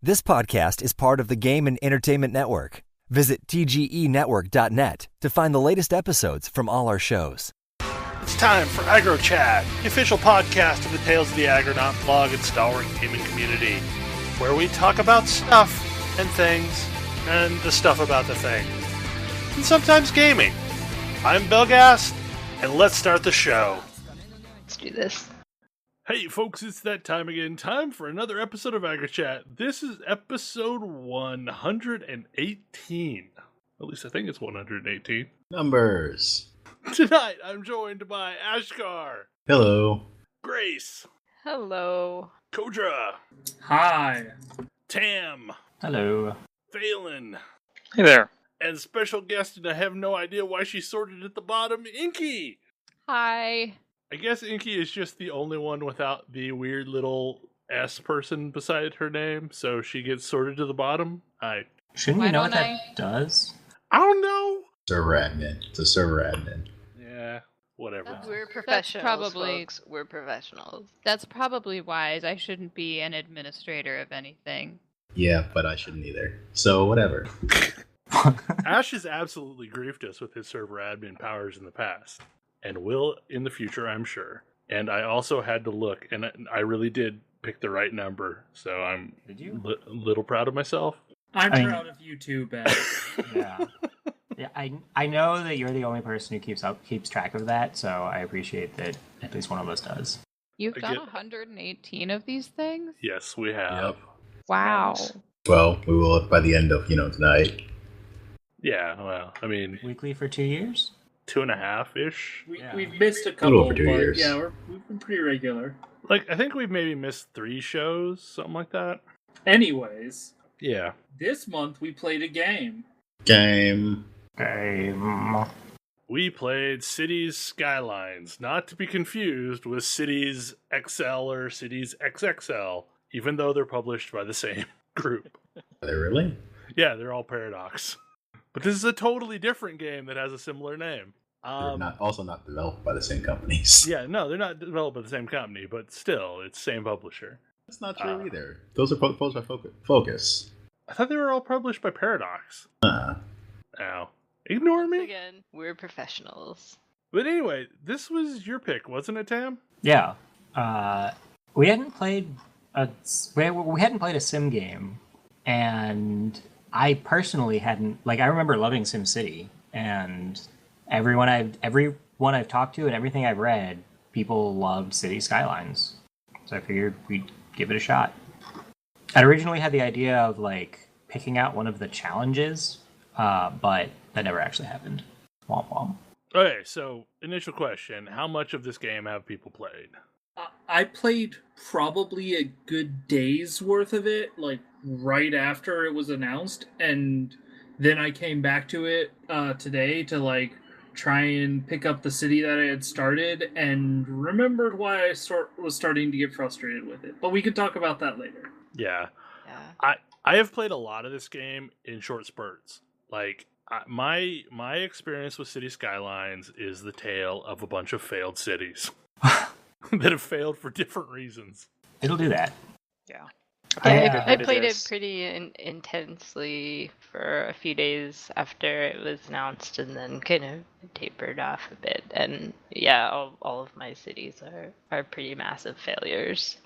This podcast is part of the Game and Entertainment Network. Visit tgenetwork.net to find the latest episodes from all our shows. It's time for AggroChat, the official podcast of the Tales of the Agronaut blog and stalwart gaming community, where we talk about stuff and things, and the stuff about the things, and sometimes gaming. I'm Belghast, and let's start the show. Let's do this. Hey folks, it's that time again. Time for another episode of AggroChat. This is episode 118. At least I think it's 118. Numbers. Tonight, I'm joined by Ashkar. Hello. Grace. Hello. Kodra. Hi. Tam. Hello. Phelan. Hey there. And special guest, and I have no idea why she's sorted at the bottom, Inky. Hi. I guess Inky is just the only one without the weird little S person beside her name, so she gets sorted to the bottom. Shouldn't we know what that does? I don't know. Server admin. It's a server admin. Yeah, whatever. We're professionals, probably- folks. We're professionals. That's probably wise. I shouldn't be an administrator of anything. Yeah, but I shouldn't either. So, whatever. Ash has absolutely griefed us with his server admin powers in the past, and will in the future, I'm sure. And I also had to look, and I really did pick the right number, so I'm a little proud of myself. I'm proud of you too, Ben. Yeah. Yeah, I know that you're the only person who keeps track of that, so I appreciate that at least one of us does. You've done 118 of these things? Yes, we have. Yep. Wow. Well, we will by the end of, tonight. Yeah, well, I mean... Weekly for 2 years? 2.5-ish. We've missed a A couple, little over 2 but years. yeah, we've been pretty regular. I think we've maybe missed 3 shows, something like that. Anyways, Yeah. this month we played a game. Game. We played Cities Skylines, not to be confused with Cities XL or Cities XXL, even though they're published by the same group. Are they really? Yeah, they're all Paradox. But this is a totally different game that has a similar name. They're also not developed by the same companies. Yeah, no, they're not developed by the same company, but still, it's same publisher. That's not true either. Those are published by Focus. I thought they were all published by Paradox. Uh-uh. Ow. Ignore Once me? again, we're professionals. But anyway, this was your pick, wasn't it, Tam? Yeah. We hadn't played a sim game, and I personally hadn't. I remember loving SimCity, and everyone I've talked to and everything I've read, people loved City Skylines. So I figured we'd give it a shot. I'd originally had the idea of picking out one of the challenges, but that never actually happened. Womp womp. Okay, so initial question: how much of this game have people played? I played probably a good day's worth of it, right after it was announced, and then I came back to it today to try and pick up the city that I had started, and remembered why I was starting to get frustrated with it. But we can talk about that later. Yeah. Yeah. I have played a lot of this game in short spurts. My experience with City Skylines is the tale of a bunch of failed cities that have failed for different reasons. It'll do that. Yeah. I I played it pretty intensely for a few days after it was announced, and then kind of tapered off a bit. And yeah, all of my cities are pretty massive failures.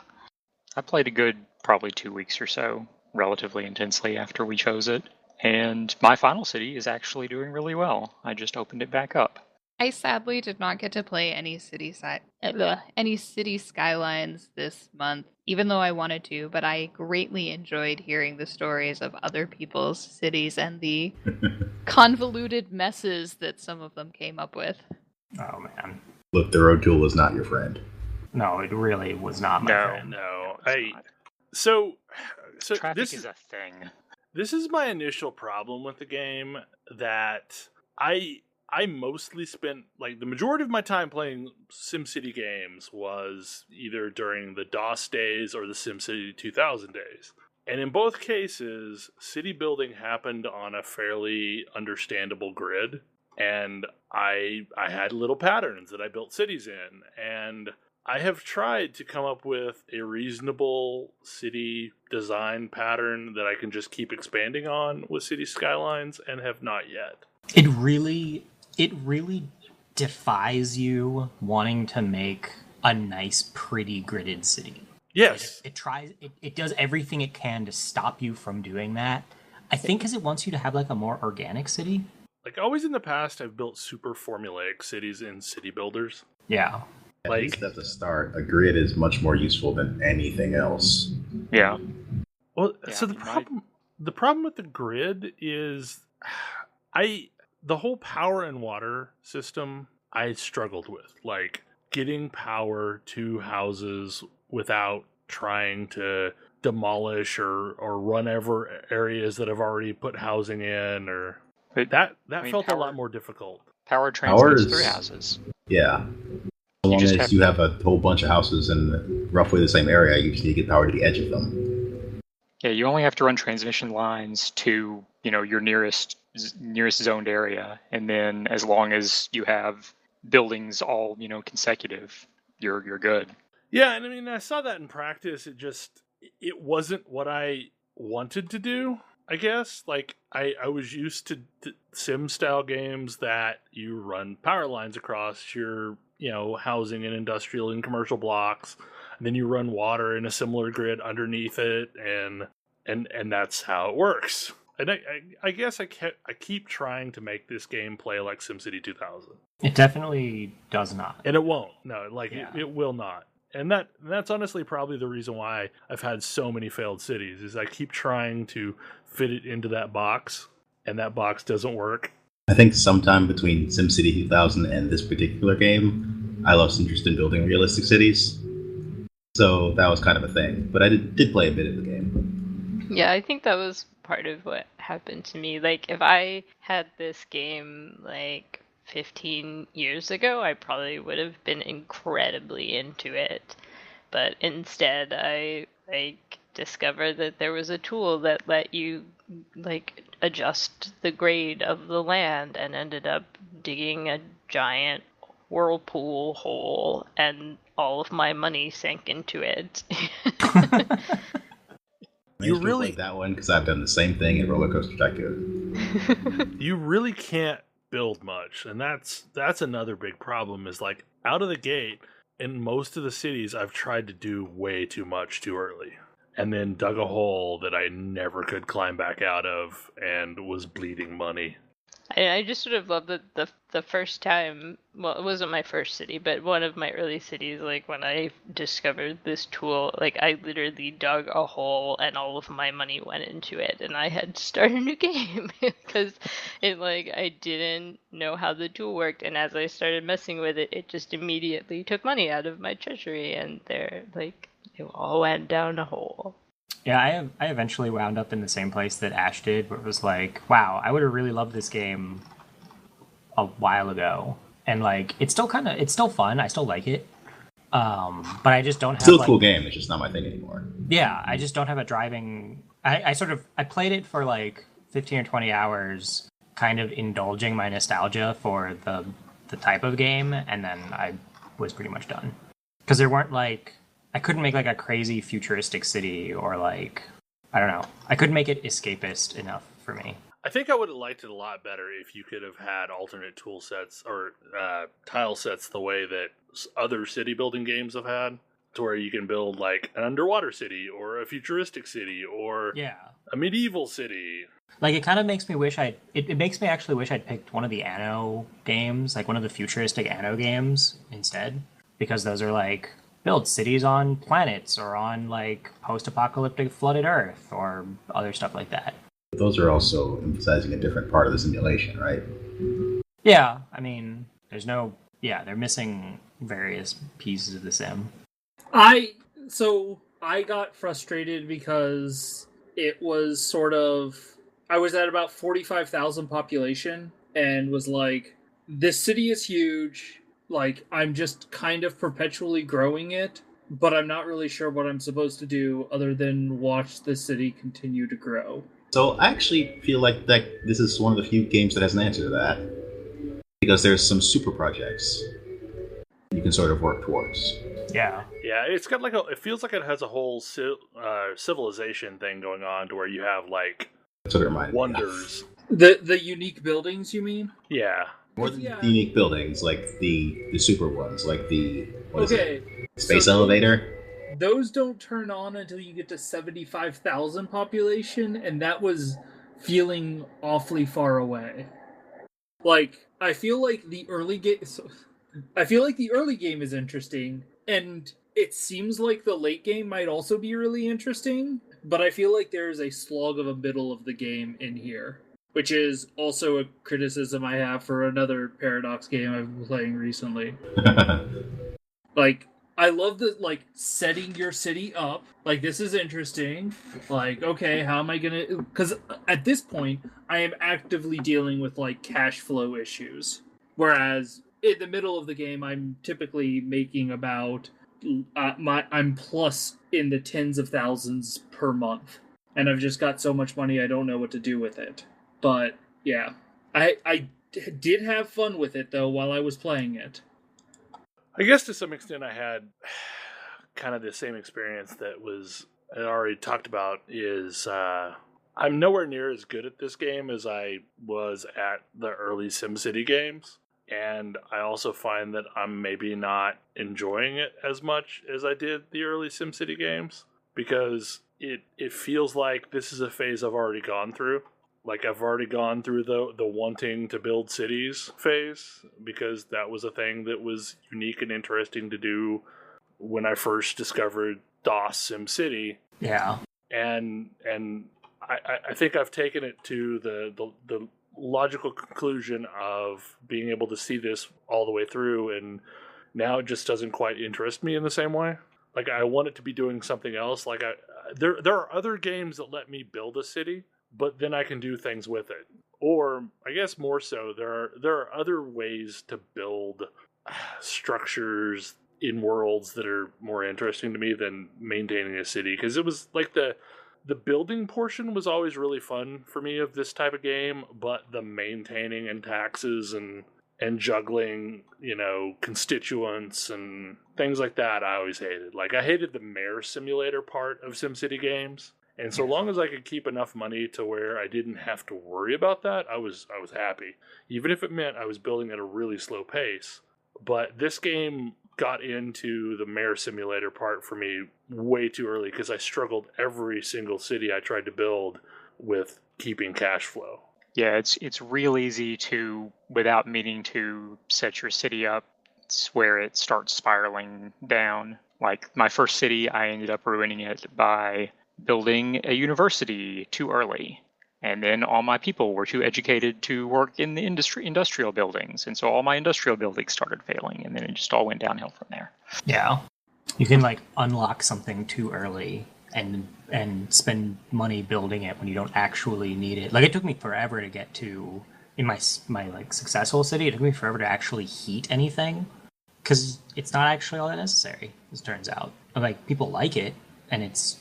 I played a good probably 2 weeks or so, relatively intensely after we chose it. And my final city is actually doing really well. I just opened it back up. I sadly did not get to play any City Skylines this month, even though I wanted to, but I greatly enjoyed hearing the stories of other people's cities and the convoluted messes that some of them came up with. Oh, man. Look, the road tool was not your friend. No, it really was not my friend. No. It's not. So Traffic this is a thing. This is my initial problem with the game, that I mostly spent, the majority of my time playing SimCity games was either during the DOS days or the SimCity 2000 days. And in both cases, city building happened on a fairly understandable grid, and I had little patterns that I built cities in, and I have tried to come up with a reasonable city design pattern that I can just keep expanding on with City Skylines and have not yet. It really defies you wanting to make a nice, pretty gridded city. Yes. It does everything it can to stop you from doing that. I think because it wants you to have like a more organic city. Like always in the past, I've built super formulaic cities in city builders. Yeah. At least at the start, a grid is much more useful than anything else. Yeah. Well, Yeah, so I mean, the problem with the grid is the whole power and water system I struggled with. Like getting power to houses without trying to demolish or run over areas that have already put housing in, or that felt a lot more difficult. Power transmits Power through is- houses. Yeah. As long just as have- you have a whole bunch of houses in roughly the same area, you just need to get power to the edge of them. Yeah, you only have to run transmission lines to, your nearest zoned area, and then as long as you have buildings all, consecutive, you're good. Yeah, and I mean, I saw that in practice. It wasn't what I wanted to do, I guess. Like, I was used to sim-style games that you run power lines across your, housing and industrial and commercial blocks, and then you run water in a similar grid underneath it, and that's how it works. And I guess I keep trying to make this game play like SimCity 2000. It definitely does not. And it won't. No, Yeah. it will not. And that's honestly probably the reason why I've had so many failed cities, is I keep trying to fit it into that box, and that box doesn't work. I think sometime between SimCity 2000 and this particular game, I lost interest in building realistic cities. So that was kind of a thing. But I did play a bit of the game. Yeah, I think that was part of what happened to me. Like, if I had this game, like, 15 years ago, I probably would have been incredibly into it. But instead, I, discovered that there was a tool that let you, adjust the grade of the land, and ended up digging a giant whirlpool hole, and all of my money sank into it. You really like that one because I've done the same thing in Roller Coaster Tycoon. You really can't build much, and that's another big problem. Is like out of the gate in most of the cities, I've tried to do way too much too early, and then dug a hole that I never could climb back out of, and was bleeding money. I just sort of love that the first time, well, it wasn't my first city, but one of my early cities, like when I discovered this tool, like I literally dug a hole and all of my money went into it, and I had to start a new game because I didn't know how the tool worked, and as I started messing with it, it just immediately took money out of my treasury, and it all went down a hole. Yeah, I eventually wound up in the same place that Ash did, where it was like, wow, I would have really loved this game a while ago. And it's still fun, I still like it. But I just don't have still a cool game, it's just not my thing anymore. Yeah, I just don't have a driving I played it for 15 or 20 hours, kind of indulging my nostalgia for the type of game, and then I was pretty much done. Because there weren't I couldn't make a crazy futuristic city, or I don't know. I couldn't make it escapist enough for me. I think I would have liked it a lot better if you could have had alternate tool sets or tile sets the way that other city building games have had, to where you can build an underwater city or a futuristic city or a medieval city. It kind of makes me wish it makes me actually wish I'd picked one of the Anno games, one of the futuristic Anno games instead, because those are build cities on planets or on post-apocalyptic flooded Earth or other stuff like that. Those are also emphasizing a different part of the simulation, right? Yeah, I mean, they're missing various pieces of the sim. I got frustrated because it was I was at about 45,000 population and was like, this city is huge. I'm just kind of perpetually growing it, but I'm not really sure what I'm supposed to do other than watch the city continue to grow. So I actually feel like this is one of the few games that has an answer to that, because there's some super projects you can sort of work towards. Yeah. Yeah, it's got like it feels like it has a whole civilization thing going on, to where you have like That's what it reminded me of. wonders. The unique buildings, you mean? Yeah, More than Yeah. the unique buildings, like the super ones, like the what is Okay. it? Space so elevator. Those don't turn on until you get to 75,000 population, and that was feeling awfully far away. Like, I feel like the early game. I feel like the early game is interesting, and it seems like the late game might also be really interesting. But I feel like there is a slog of a middle of the game in here, which is also a criticism I have for another Paradox game I've been playing recently. Like, I love the, like, setting your city up. Like, this is interesting. Like, okay, how am I gonna... Because at this point, I am actively dealing with, like, cash flow issues. Whereas, in the middle of the game, I'm typically making about... I'm plus in the tens of thousands per month. And I've just got so much money, I don't know what to do with it. But, yeah. I did have fun with it, though, while I was playing it. I guess to some extent I had kind of the same experience that I already talked about. Is I'm nowhere near as good at this game as I was at the early SimCity games, and I also find that I'm maybe not enjoying it as much as I did the early SimCity games, because it feels like this is a phase I've already gone through. Like, I've already gone through the wanting to build cities phase, because that was a thing that was unique and interesting to do when I first discovered DOS SimCity. Yeah. And I think I've taken it to the logical conclusion of being able to see this all the way through, and now it just doesn't quite interest me in the same way. Like, I want it to be doing something else. Like, there are other games that let me build a city, but then I can do things with it. Or, I guess more so, there are other ways to build structures in worlds that are more interesting to me than maintaining a city. Because it was like the building portion was always really fun for me of this type of game, but the maintaining and taxes and juggling, constituents and things like that, I always hated. Like, I hated the mayor simulator part of SimCity games. And so long as I could keep enough money to where I didn't have to worry about that, I was happy. Even if it meant I was building at a really slow pace. But this game got into the mayor simulator part for me way too early, because I struggled every single city I tried to build with keeping cash flow. Yeah, it's real easy to, without meaning to, set your city up where it starts spiraling down. Like, my first city, I ended up ruining it by building a university too early, and then all my people were too educated to work in the industrial buildings, and so all my industrial buildings started failing, and then it just all went downhill from there. Yeah. You can, like, unlock something too early and spend money building it when you don't actually need it. Like, it took me forever to get to, in my like successful city, it took me forever to actually heat anything, because it's not actually all that necessary, as it turns out. Like, people like it, and it's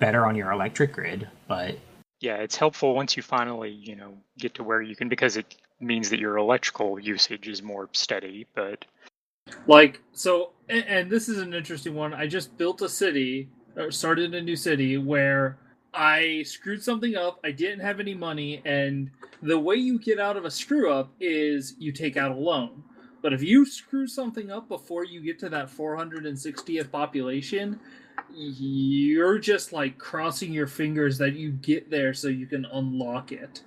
better on your electric grid, but yeah, it's helpful once you finally, get to where you can, because it means that your electrical usage is more steady. But like, so, and this is an interesting one. I just built a city, or started a new city, where I screwed something up. I didn't have any money, and the way you get out of a screw up is you take out a loan. But if you screw something up before you get to that 460th population, you're just, like, crossing your fingers that you get there so you can unlock it.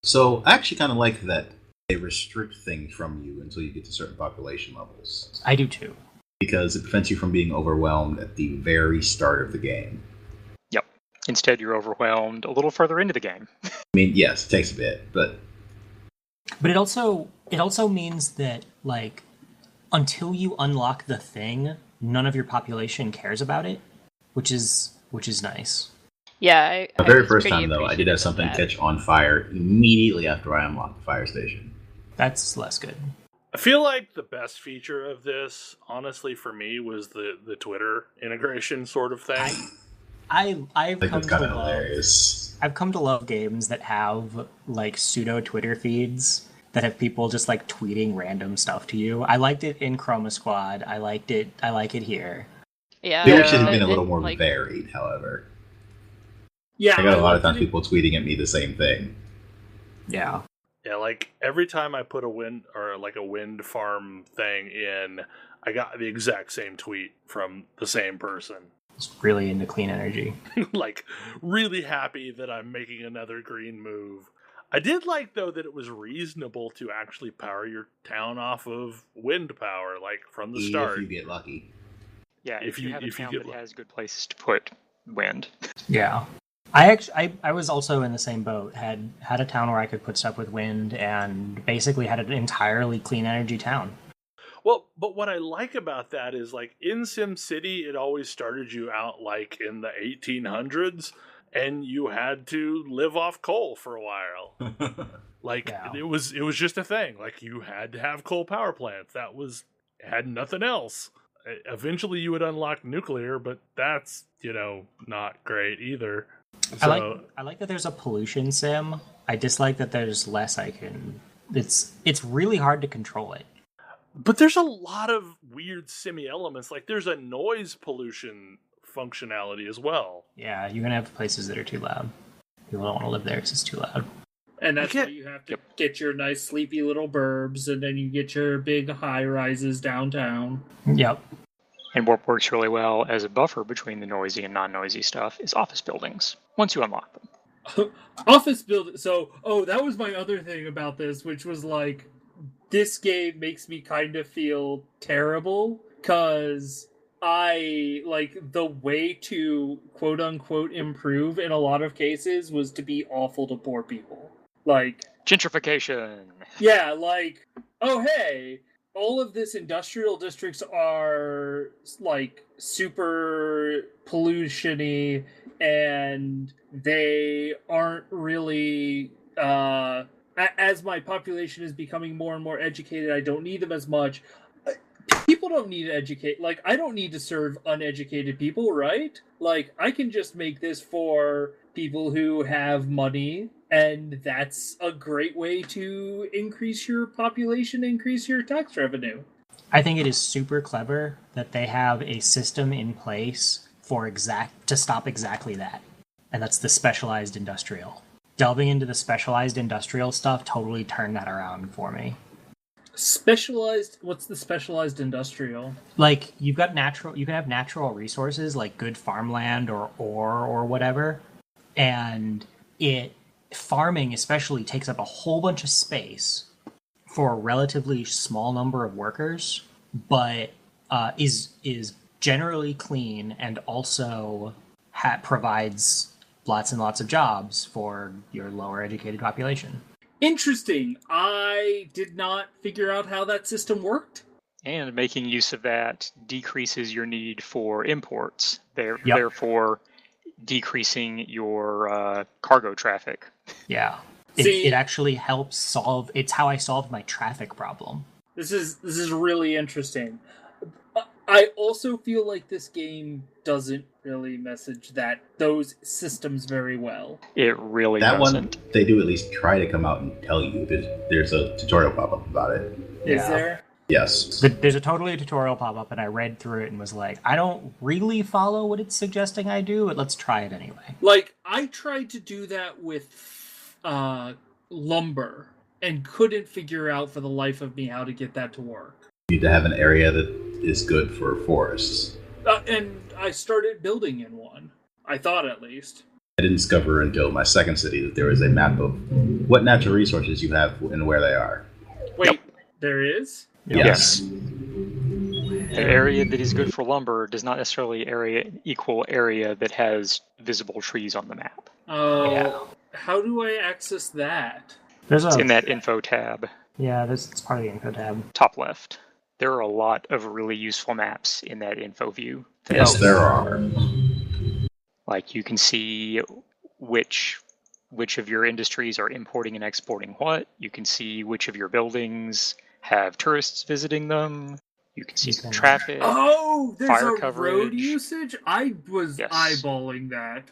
So I actually kind of like that they restrict things from you until you get to certain population levels. I do too. Because it prevents you from being overwhelmed at the very start of the game. Yep. Instead, you're overwhelmed a little further into the game. I mean, yes, it takes a bit, but it also means that, like, until you unlock the thing, none of your population cares about it, which is nice. Yeah, the very first time, though, I did have something catch on fire immediately after I unlocked the fire station. That's less good. I feel like the best feature of this, honestly, for me, was the Twitter integration sort of thing. I've come to love hilarious. I've come to love games that have, like, pseudo Twitter feeds that have people just like tweeting random stuff to you. I liked it in Chroma Squad. I like it here. Yeah. I think it should have been a and- little and, more like, varied, however. Yeah, I got a lot of liked times it. people tweeting at me the same thing. Yeah. Yeah, like every time I put a wind farm thing in, I got the exact same tweet from the same person. It's really into clean energy. Like, really happy that I'm making another green move. I did like, though, that it was reasonable to actually power your town off of wind power, like, from the start. If you get lucky. Yeah, if you have a town that has good places to put wind. Yeah. I was also in the same boat. Had a town where I could put stuff with wind, and basically had an entirely clean energy town. Well, but what I like about that is, like, in SimCity, it always started you out, like, in the 1800s, and you had to live off coal for a while. Like, Yeah. it was just a thing. Like, you had to have coal power plants. Had nothing else. Eventually, you would unlock nuclear, but that's, not great either. So, I like that there's a pollution sim. I dislike that there's less I can... It's really hard to control it. but there's a lot of weird simmy elements. Like, there's a noise pollution functionality as well. Yeah, you're gonna have places that are too loud. People don't want to live there because it's too loud. And that's I why get- you have to get your nice sleepy little burbs, and then you get your big high rises downtown. Yep. And what works really well as a buffer between the noisy and non-noisy stuff is office buildings, once you unlock them. Office building. So, that was my other thing about this, which was like, this game makes me kind of feel terrible because I like the way to quote unquote improve in a lot of cases was to be awful to poor people. Like, Gentrification. yeah, like, oh hey, all of this industrial districts are like super pollution-y, and they aren't really as my population is becoming more and more educated, I don't need them as much. People don't need to educate. Like, I don't need to serve uneducated people, right? Like, I can just make this for people who have money, and that's a great way to increase your population, increase your tax revenue. I think it is super clever that they have a system in place to stop exactly that. And that's the specialized industrial. Delving into the specialized industrial stuff totally turned that around for me. Specialized? What's the specialized industrial? Like, you can have natural resources like good farmland or ore or whatever, and farming especially takes up a whole bunch of space for a relatively small number of workers, but is generally clean and also provides lots and lots of jobs for your lower educated population. Interesting. I did not figure out how that system worked. And making use of that decreases your need for imports, Yep. therefore decreasing your cargo traffic. Yeah. See- It actually helps solve... It's how I solved my traffic problem. This is really interesting. I also feel like this game doesn't really message those systems very well. It really That doesn't. one, they do at least try to come out and tell you. There's a tutorial pop-up about it. Is there? Yes. There's a tutorial pop-up, and I read through it and was like, I don't really follow what it's suggesting I do, but let's try it anyway. Like, I tried to do that with lumber and couldn't figure out for the life of me how to get that to work. You need to have an area that is good for forests. And I started building in one. I thought, at least. I didn't discover until my second city that there was a map of what natural resources you have and where they are. Wait, there is? Yes. The area that is good for lumber does not necessarily equal area that has visible trees on the map. Oh, Yeah. How do I access that? There's It's in that info tab, it's part of the info tab. top left. There are a lot of really useful maps in that info view. Yes, there are. Like, you can see which of your industries are importing and exporting what. You can see which of your buildings have tourists visiting them. You can see the traffic. Oh, there's Fire a road coverage. usage? I was Yes. eyeballing that.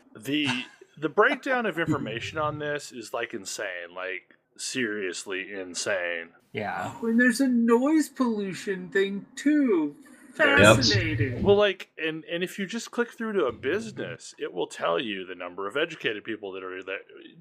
The breakdown of information on this is, like, insane. Like, seriously insane. Yeah. Oh, and there's a noise pollution thing too. Fascinating. Well, like, and if you just click through to a business, it will tell you the number of educated people that are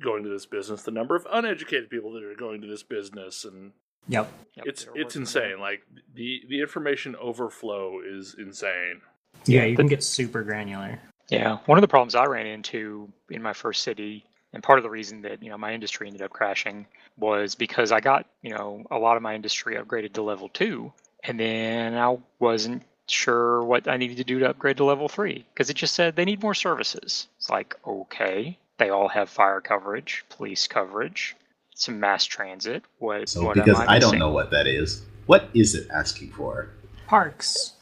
going to this business, the number of uneducated people that are going to this business, and Yep. it's insane. Like the information overflow is insane. Yeah, you can get super granular. Yeah, one of the problems I ran into in my first city, and part of the reason that my industry ended up crashing, was because I got a lot of my industry upgraded to level 2, and then I wasn't sure what I needed to do to upgrade to level 3 because it just said they need more services. It's like, okay, they all have fire coverage, police coverage, some mass transit. What because am I I don't missing? know what that is, what is it asking for? Parks.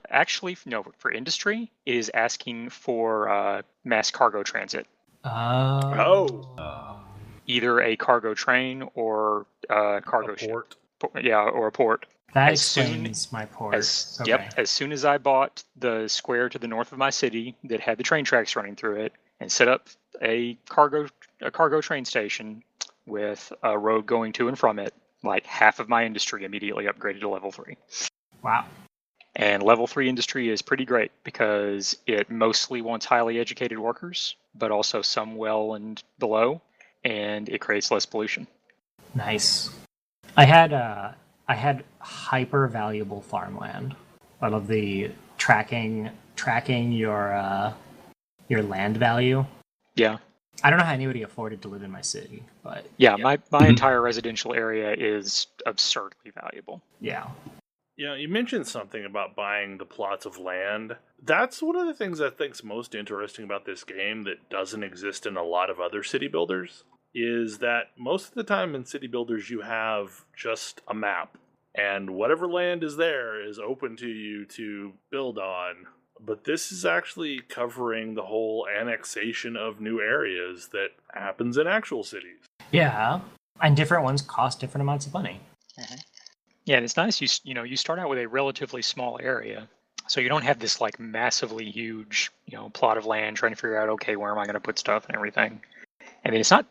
Actually, no, for industry, it is asking for mass cargo transit. Either a cargo train or a cargo ship. Or a port. That explains my port. Yep. As soon as I bought the square to the north of my city that had the train tracks running through it and set up a cargo train station with a road going to and from it, like half of my industry immediately upgraded to level 3. Wow. And level 3 industry is pretty great because it mostly wants highly educated workers, but also some well and below, and it creates less pollution. Nice. I had hyper valuable farmland. I love the tracking your land value. Yeah. I don't know how anybody afforded to live in my city, but yeah. My entire residential area is absurdly valuable. Yeah. Yeah, you mentioned something about buying the plots of land. That's one of the things I think's most interesting about this game that doesn't exist in a lot of other city builders, is that most of the time in city builders you have just a map, and whatever land is there is open to you to build on. But this is actually covering the whole annexation of new areas that happens in actual cities. Yeah, and different ones cost different amounts of money. Mm-hmm. Yeah, and it's nice. You start out with a relatively small area, so you don't have this like massively huge plot of land trying to figure out, okay, where am I going to put stuff and everything. And it's not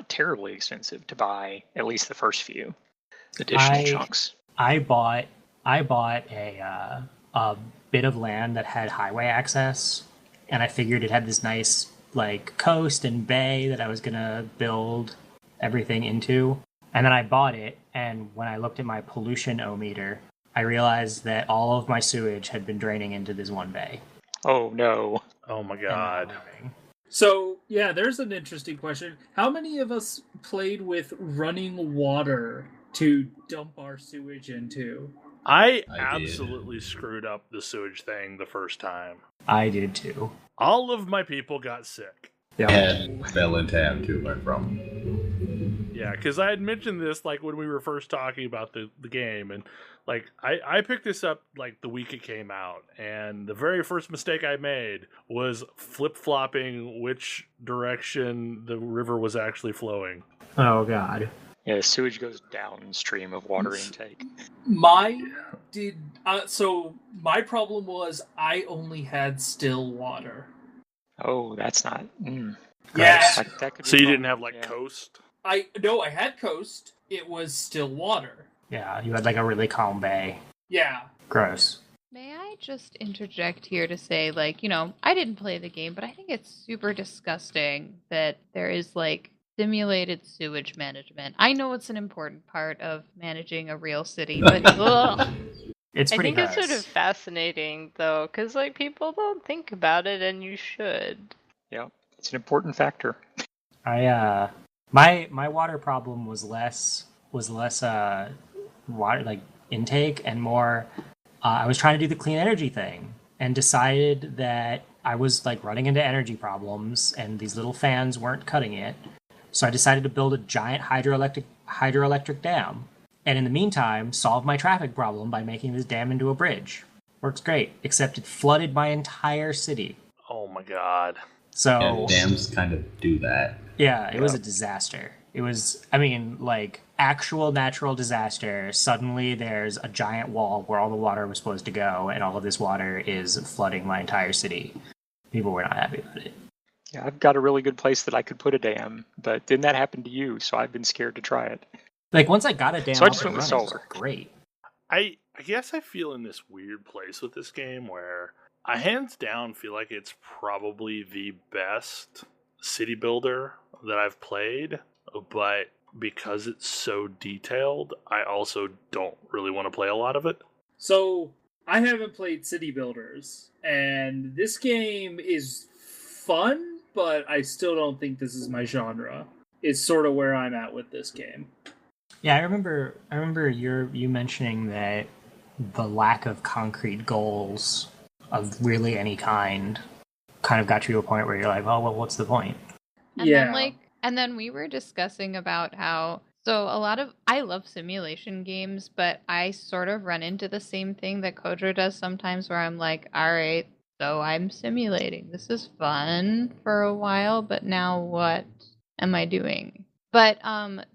terribly expensive to buy at least the first few additional chunks. I bought a bit of land that had highway access, and I figured it had this nice like coast and bay that I was gonna build everything into. And then I bought it, and when I looked at my pollution-o-meter, I realized that all of my sewage had been draining into this one bay. Oh no! Oh my god! So, yeah, there's an interesting question. How many of us played with running water to dump our sewage into? I absolutely screwed up the sewage thing the first time. I did too. All of my people got sick. And fell into ham to learn from. Yeah, because I had mentioned this like when we were first talking about the game, and like I picked this up like the week it came out, and the very first mistake I made was flip-flopping which direction the river was actually flowing. Oh god. Yeah, sewage goes downstream of water intake. So my problem was I only had still water. Oh, that's not. Yeah. That could So be you fun. didn't have like coast? I had coast. It was still water. Yeah, you had like a really calm bay. Yeah. Gross. May I just interject here to say, like, I didn't play the game, but I think it's super disgusting that there is like simulated sewage management. I know it's an important part of managing a real city, but ugh. It's pretty it's sort of fascinating though, because like people don't think about it, and you should. Yeah, it's an important factor. My water problem was less water like intake and more. I was trying to do the clean energy thing and decided that I was like running into energy problems, and these little fans weren't cutting it. So I decided to build a giant hydroelectric dam, and in the meantime, solve my traffic problem by making this dam into a bridge. Works great, except it flooded my entire city. Oh my god. So Yeah, dams kind of do that. Yeah, it was a disaster. It was, like actual natural disaster. Suddenly there's a giant wall where all the water was supposed to go, and all of this water is flooding my entire city. People were not happy about it. Yeah, I've got a really good place that I could put a dam, but didn't that happen to you? So I've been scared to try it. Like, once I got a dam So I up just and went with running, it solar. was great. I guess I feel in this weird place with this game where I hands down feel like it's probably the best city builder that I've played, but because it's so detailed, I also don't really want to play a lot of it. So, I haven't played City Builders, and this game is fun, but I still don't think this is my genre. It's sort of where I'm at with this game. Yeah, I remember you mentioning that the lack of concrete goals of really any kind kind of got you to a point where you're like, oh, well, what's the point? And then we were discussing about how I love simulation games, but I sort of run into the same thing that Kojo does sometimes where I'm like, all right, so I'm simulating. This is fun for a while, but now what am I doing? But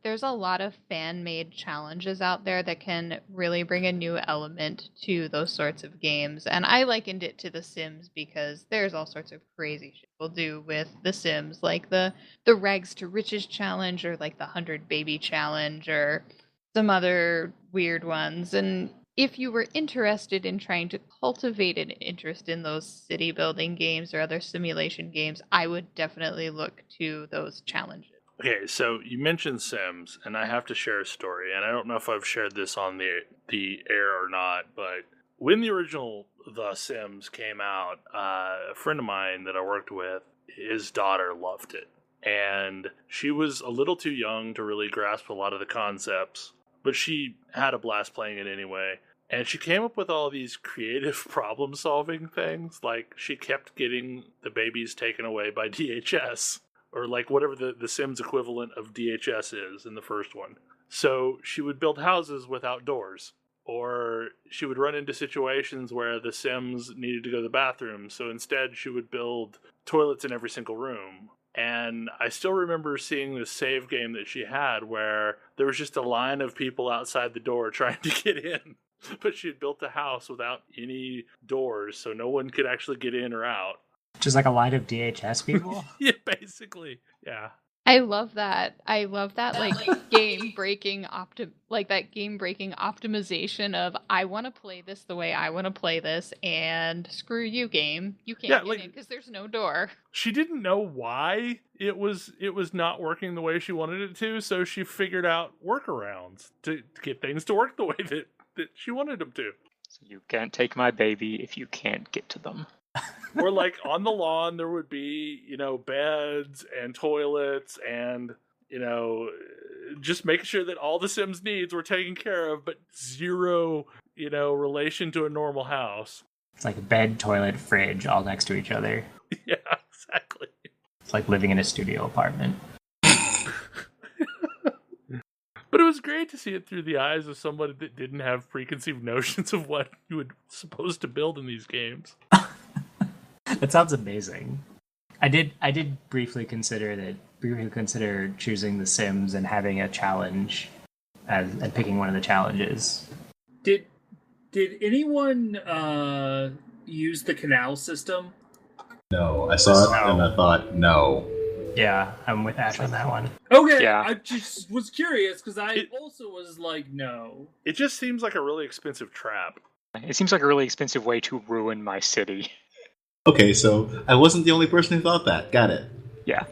there's a lot of fan-made challenges out there that can really bring a new element to those sorts of games. And I likened it to The Sims because there's all sorts of crazy shit we'll do with The Sims, like the Rags to Riches challenge or like the 100 Baby challenge or some other weird ones. And if you were interested in trying to cultivate an interest in those city building games or other simulation games, I would definitely look to those challenges. Okay, so you mentioned Sims, and I have to share a story, and I don't know if I've shared this on the air or not, but when the original The Sims came out, a friend of mine that I worked with, his daughter loved it. And she was a little too young to really grasp a lot of the concepts, but she had a blast playing it anyway. And she came up with all these creative problem-solving things, like she kept getting the babies taken away by DHS. Or like whatever the Sims equivalent of DHS is in the first one. So she would build houses without doors. Or she would run into situations where the Sims needed to go to the bathroom. So instead she would build toilets in every single room. And I still remember seeing this save game that she had where there was just a line of people outside the door trying to get in. But she had built a house without any doors, so no one could actually get in or out. Just like a line of DHS people? Yeah, basically. Yeah. I love that. Like game breaking optimization of I want to play this the way I want to play this, and screw you, game. You can't get in because there's no door. She didn't know why it was not working the way she wanted it to, so she figured out workarounds to get things to work the way that she wanted them to. So you can't take my baby if you can't get to them. Or like on the lawn there would be, beds and toilets and, just making sure that all the Sims needs were taken care of, but zero, relation to a normal house. It's like a bed, toilet, fridge all next to each other. Yeah, exactly. It's like living in a studio apartment. But it was great to see it through the eyes of somebody that didn't have preconceived notions of what you were supposed to build in these games. That sounds amazing. I did briefly consider choosing The Sims and having a challenge and picking one of the challenges. Did anyone use the canal system? No, I saw it and I thought, no. Yeah, I'm with Ash on that one. Okay, Yeah. I just was curious because I also was like, no. It just seems like a really expensive trap. It seems like a really expensive way to ruin my city. Okay, so I wasn't the only person who thought that. Got it. Yeah.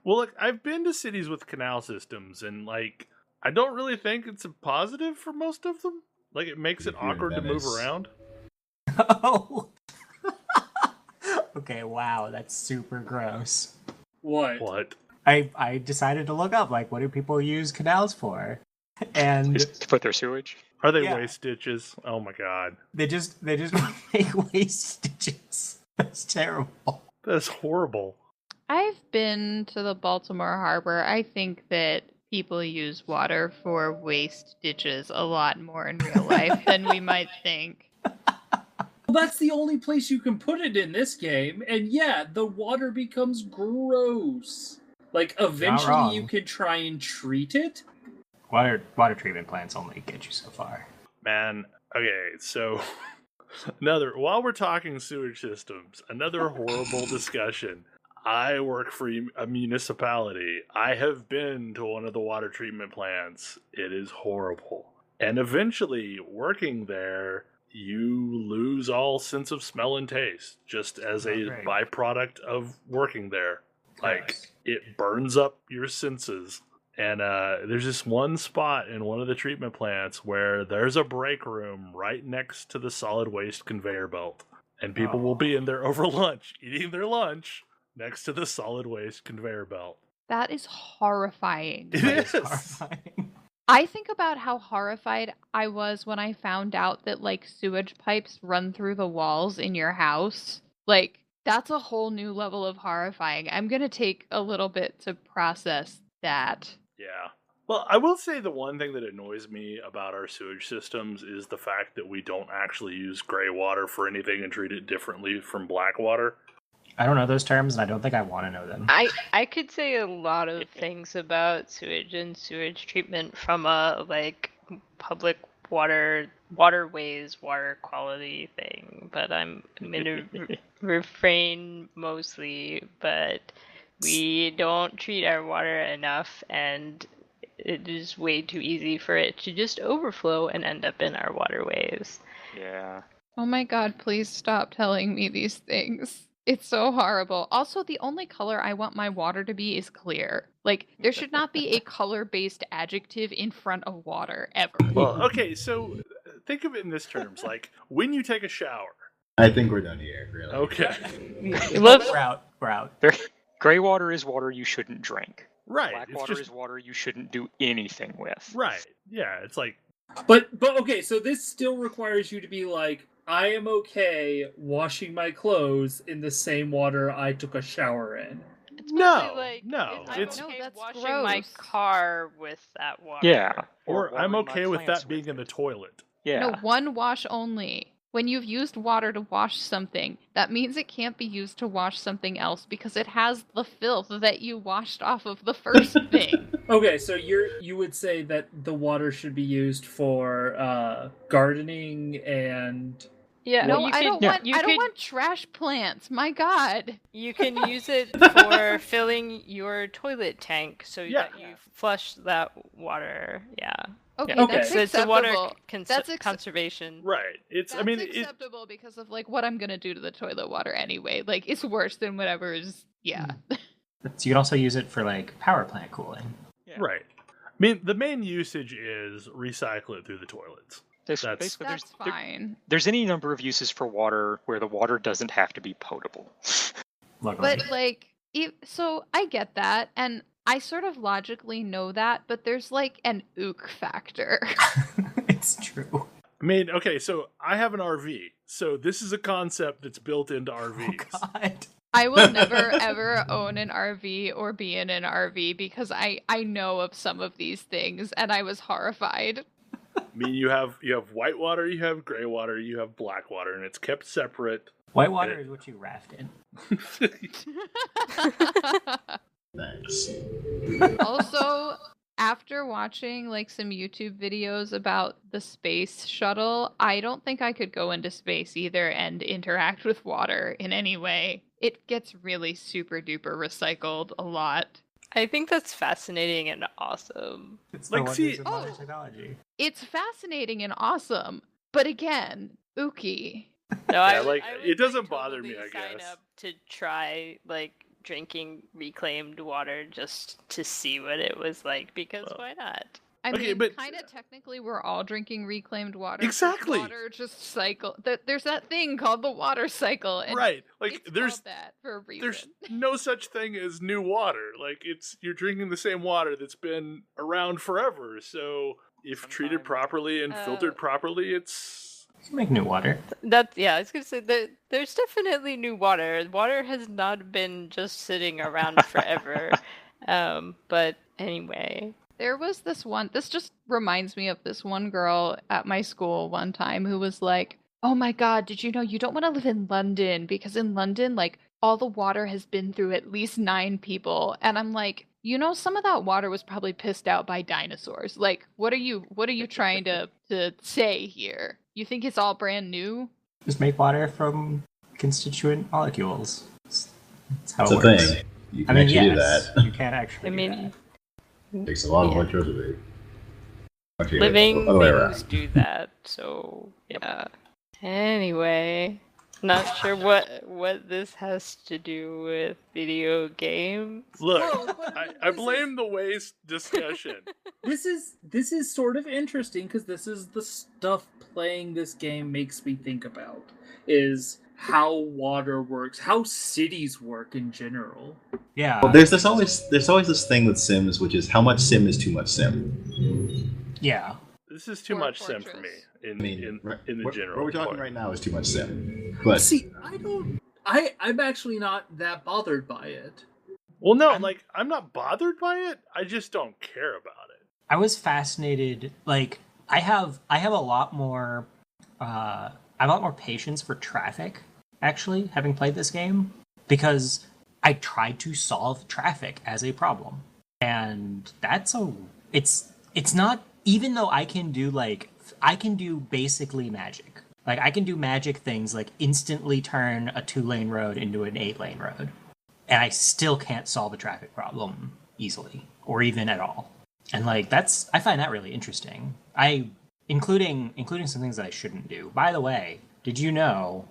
Well, look, I've been to cities with canal systems, and I don't really think it's a positive for most of them. Like, it makes it If you're in awkward to move Venice. around. Oh. Okay, wow, that's super gross. What? I decided to look up, what do people use canals for? And Just to put their sewage. Are they Yeah. waste ditches? Oh my god. they just make waste stitches. That's terrible. That's horrible. I've been to the Baltimore Harbor. I think that people use water for waste ditches a lot more in real life than we might think. Well, that's the only place you can put it in this game, and yeah, the water becomes gross. Eventually you can try and treat it. Water treatment plants only get you so far. Man, okay, so while we're talking sewage systems, another horrible discussion. I work for a municipality. I have been to one of the water treatment plants. It is horrible. And eventually, working there, you lose all sense of smell and taste just as a Right. byproduct of working there. Like, Gross. it burns up your senses. And there's this one spot in one of the treatment plants where there's a break room right next to the solid waste conveyor belt. And people will be in there over lunch, eating their lunch next to the solid waste conveyor belt. That is horrifying. It That is is. horrifying. I think about how horrified I was when I found out that like sewage pipes run through the walls in your house. Like, that's a whole new level of horrifying. I'm gonna take a little bit to process that. Yeah. Well, I will say the one thing that annoys me about our sewage systems is the fact that we don't actually use gray water for anything and treat it differently from black water. I don't know those terms, and I don't think I want to know them. I could say a lot of things about sewage and sewage treatment from a like public waterways water quality thing, but I'm gonna refrain mostly. But we don't treat our water enough, and it is way too easy for it to just overflow and end up in our waterways. Yeah. Oh my god, please stop telling me these things. It's so horrible. Also, the only color I want my water to be is clear. Like, there should not be a color-based adjective in front of water, ever. Well, okay, so think of it in this terms. Like, when you take a shower. I think we're done here, really. Okay. We're out. We're out. Gray water is water you shouldn't drink. Right. Black it's water just, is water you shouldn't do anything with. right. Yeah, it's like, But okay, so this still requires you to be like, I am okay washing my clothes in the same water I took a shower in. It's No, mostly like, no, I'm it's- No, okay that's washing my gross. car with that water. Yeah. or I'm watering my okay with plants that being in the it. toilet. Yeah. No, one wash only. When you've used water to wash something, that means it can't be used to wash something else because it has the filth that you washed off of the first thing. Okay, so you would say that the water should be used for gardening and Yeah, No, you I could- don't yeah, want. you I don't could- want trash plants. My God. You can use it for filling your toilet tank so Yeah. that you flush that water. Yeah. Okay, Okay. that's So it's a acceptable. water That's conservation. Right. It's, That's I mean, acceptable because of like what I'm gonna do to the toilet water anyway. Like, it's worse than whatever is. Yeah. So you can also use it for like power plant cooling. Yeah. right. I mean, the main usage is recycle it through the toilets. Basically, That's fine. there's any number of uses for water where the water doesn't have to be potable. Luckily. But like, so I get that, and I sort of logically know that, but there's like an ook factor. It's true. I mean, okay, so I have an RV. So this is a concept that's built into Oh RVs. God. I will never ever own an RV or be in an RV because I know of some of these things, and I was horrified. I mean, you have white water, you have gray water, you have black water, and it's kept separate. Whitewater is what you raft in. Thanks. Also, after watching like some YouTube videos about the space shuttle, I don't think I could go into space either and interact with water in any way. It gets really super duper recycled a lot. I think that's fascinating and awesome. It's Like, the see- wonders of modern Oh. technology. It's fascinating and awesome, but again, ooky. No, Yeah, I would- like, I would, it doesn't like, bother me, totally I sign guess. up to try like drinking reclaimed water just to see what it was like because why not? I Okay, mean, but- kind of technically, we're all drinking reclaimed water. 'cause Exactly. Water just cycle. There's that thing called the water cycle. And Right. Like, it's there's called that for a reason. there's no such thing as new water. Like, you're drinking the same water that's been around forever. So if treated Sometimes. properly and filtered properly, it's You can make new water. I was gonna say that there's definitely new water. Water has not been just sitting around forever. But anyway. There was this just reminds me of this one girl at my school one time who was like, oh my God, did you know you don't want to live in London because in London, like, all the water has been through at least 9 people. And I'm like, you know, some of that water was probably pissed out by dinosaurs. Like, what are you trying to say here? You think it's all brand new? Just make water from constituent molecules. That's how It's it a works. thing. You can actually do that. You can actually. I do mean, that. Takes a lot of yeah. electricity. Actually, Living other way things around. do that, so yeah. Anyway, not sure what this has to do with video games. Look, Well, but I this blame the waste discussion. This is sort of interesting because this is the stuff playing this game makes me think about is how water works, how cities work in general. Yeah. Well, there's always this thing with Sims, which is how much Sim is too much Sim. Yeah. This is too Or much sim for me Fortress. in I mean, in the general. what we're talking part. right now is too much Sim. But See, I'm actually not that bothered by it. Well, no, I'm not bothered by it. I just don't care about it. I was fascinated. Like, I have a lot more. I have a lot more patience for traffic. Actually, having played this game, because I tried to solve traffic as a problem, and it's not, even though I can do basically magic. Like, I can do magic things like instantly turn a 2-lane road into an 8-lane road, and I still can't solve a traffic problem easily or even at all. And like, I find that really interesting. Including some things that I shouldn't do. By the way, did you know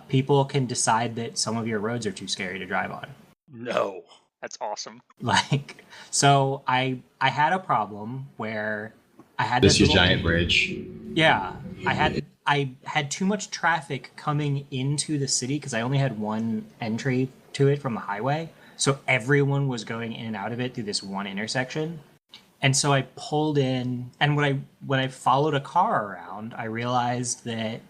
people can decide that some of your roads are too scary to drive on? No. That's awesome. Like, so I had a problem where I had this this your giant bridge. Yeah, I had too much traffic coming into the city because I only had one entry to it from the highway. So everyone was going in and out of it through this one intersection. And so I pulled in, and when I followed a car around, I realized that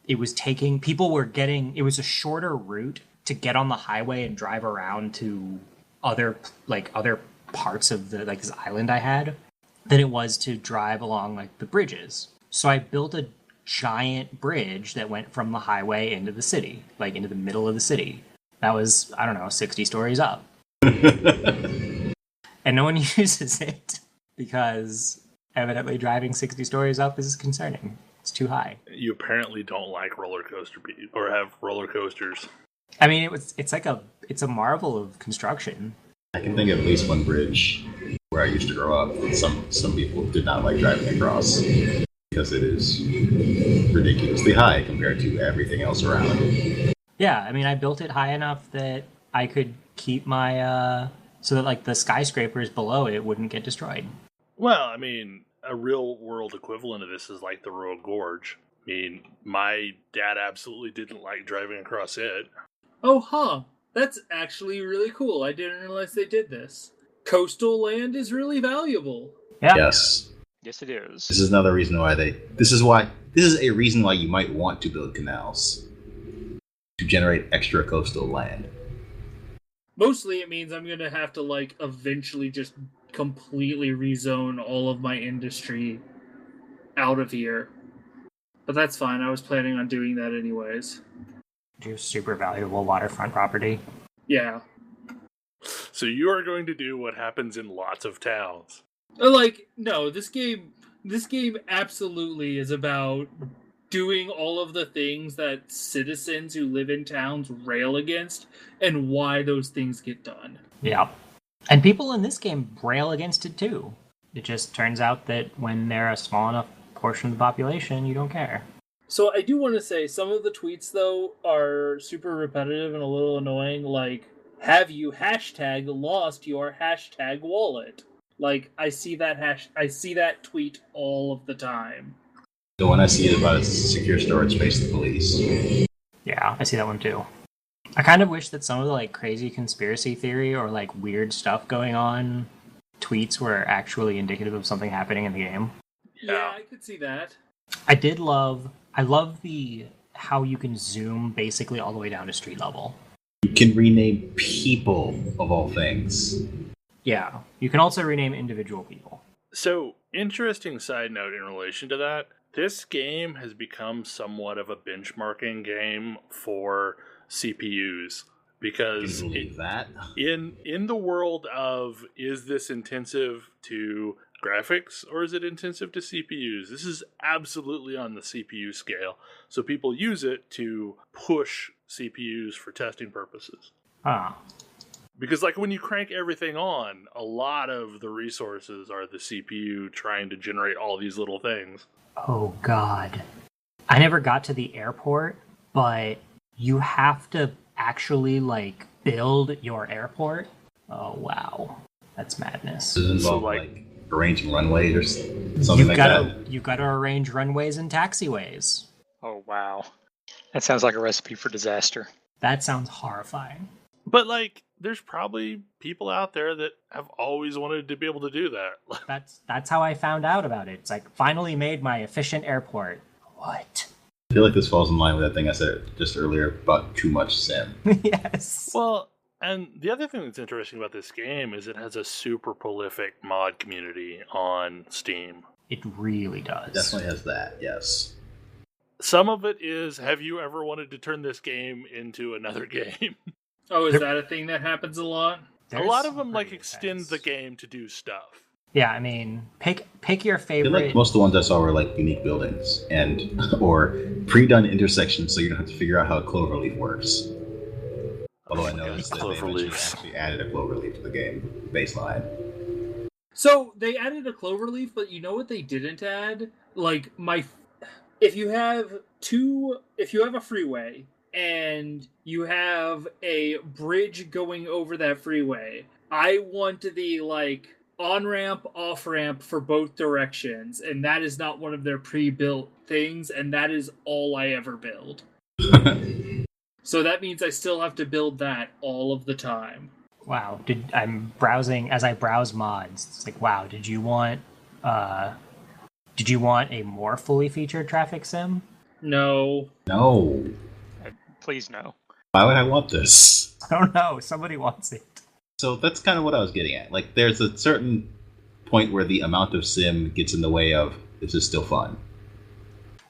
it was it was a shorter route to get on the highway and drive around to other parts of this island I had than it was to drive along like the bridges. So I built a giant bridge that went from the highway into the city, like into the middle of the city. That was, I don't know, 60 stories up. And no one uses it because evidently driving 60 stories up is concerning. It's too high. You apparently don't like roller coaster or have roller coasters. I mean, it's a marvel of construction. I can think of at least one bridge where I used to grow up that some people did not like driving across because it is ridiculously high compared to everything else around. Yeah, I mean, I built it high enough that I could keep my so that like the skyscrapers below it wouldn't get destroyed. Well, I mean, a real world equivalent of this is like the Royal Gorge. I mean, my dad absolutely didn't like driving across it. Oh, huh. That's actually really cool. I didn't realize they did this. Coastal land is really valuable. Yeah. Yes. Yes, it is. This is another reason why this is a reason why you might want to build canals. To generate extra coastal land. Mostly it means I'm gonna have to eventually just completely rezone all of my industry out of here. But that's fine, I was planning on doing that anyways. Do super valuable waterfront property. Yeah. So you are going to do what happens in lots of towns. No, this game absolutely is about doing all of the things that citizens who live in towns rail against and why those things get done. Yeah. And people in this game rail against it too. It just turns out that when they're a small enough portion of the population, you don't care. So I do want to say some of the tweets though are super repetitive and a little annoying, like, have you hashtag lost your hashtag wallet? Like, I see that tweet all of the time. The one I see is about a secure storage space of the police. Yeah, I see that one too. I kind of wish that some of the crazy conspiracy theory or weird stuff going on tweets were actually indicative of something happening in the game. Yeah, I could see that. I love how you can zoom basically all the way down to street level. You can rename people of all things. Yeah, you can also rename individual people. So, interesting side note in relation to that. This game has become somewhat of a benchmarking game for CPUs because in the world of is this intensive to graphics or is it intensive to CPUs? This is absolutely on the CPU scale. So people use it to push CPUs for testing purposes. Huh. Because like when you crank everything on, a lot of the resources are the CPU trying to generate all these little things. Oh god. I never got to the airport, but you have to actually like build your airport. Oh wow. That's madness. Does it involve So, like arranging runways or something like that? You gotta arrange runways and taxiways. Oh, wow. That sounds like a recipe for disaster. That sounds horrifying. But like, there's probably people out there that have always wanted to be able to do that. That's how I found out about it. It's like finally made my efficient airport. What? I feel like this falls in line with that thing I said just earlier about too much sim. Yes. Well, and the other thing that's interesting about this game is it has a super prolific mod community on Steam. It really does. Definitely has that, yes. Some of it is, have you ever wanted to turn this game into another game? Oh, is that a thing that happens a lot? A lot of them like extend the game to do stuff. Yeah, I mean, pick your I feel favorite. like most of the ones I saw were like unique buildings and or pre-done intersections, so you don't have to figure out how a cloverleaf works. Although I noticed that they eventually actually added a cloverleaf to the game baseline. So they added a cloverleaf, but you know what they didn't add? Like if you have a freeway and you have a bridge going over that freeway, I want the like on-ramp, off-ramp for both directions, and that is not one of their pre-built things, and that is all I ever build. So that means I still have to build that all of the time. Wow, I'm browsing as I browse mods. It's like, wow, did you want a more fully featured traffic sim? No. No. Please no. Why would I want this? I don't know. Somebody wants it. So that's kind of what I was getting at. Like, there's a certain point where the amount of sim gets in the way of this is still fun.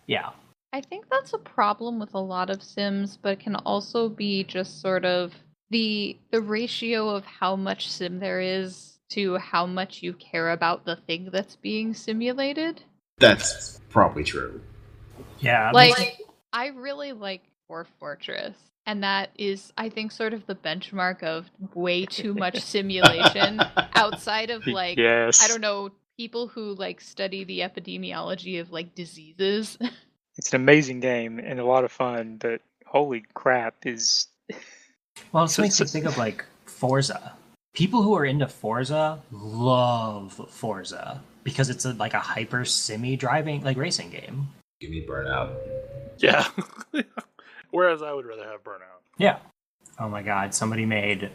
Yeah. I think that's a problem with a lot of sims, but it can also be just sort of the ratio of how much sim there is to how much you care about the thing that's being simulated. That's probably true. Yeah. Like, I really like Dwarf Fortress, and that is, I think, sort of the benchmark of way too much simulation outside of, like, Yes. I don't know, people who, like, study the epidemiology of, like, diseases. It's an amazing game and a lot of fun, but holy crap is... Well, it makes me think of like Forza. People who are into Forza love Forza because it's like a hyper simmy driving, like racing game. Give me Burnout. Yeah. Whereas I would rather have Burnout. Yeah. Oh my god, somebody made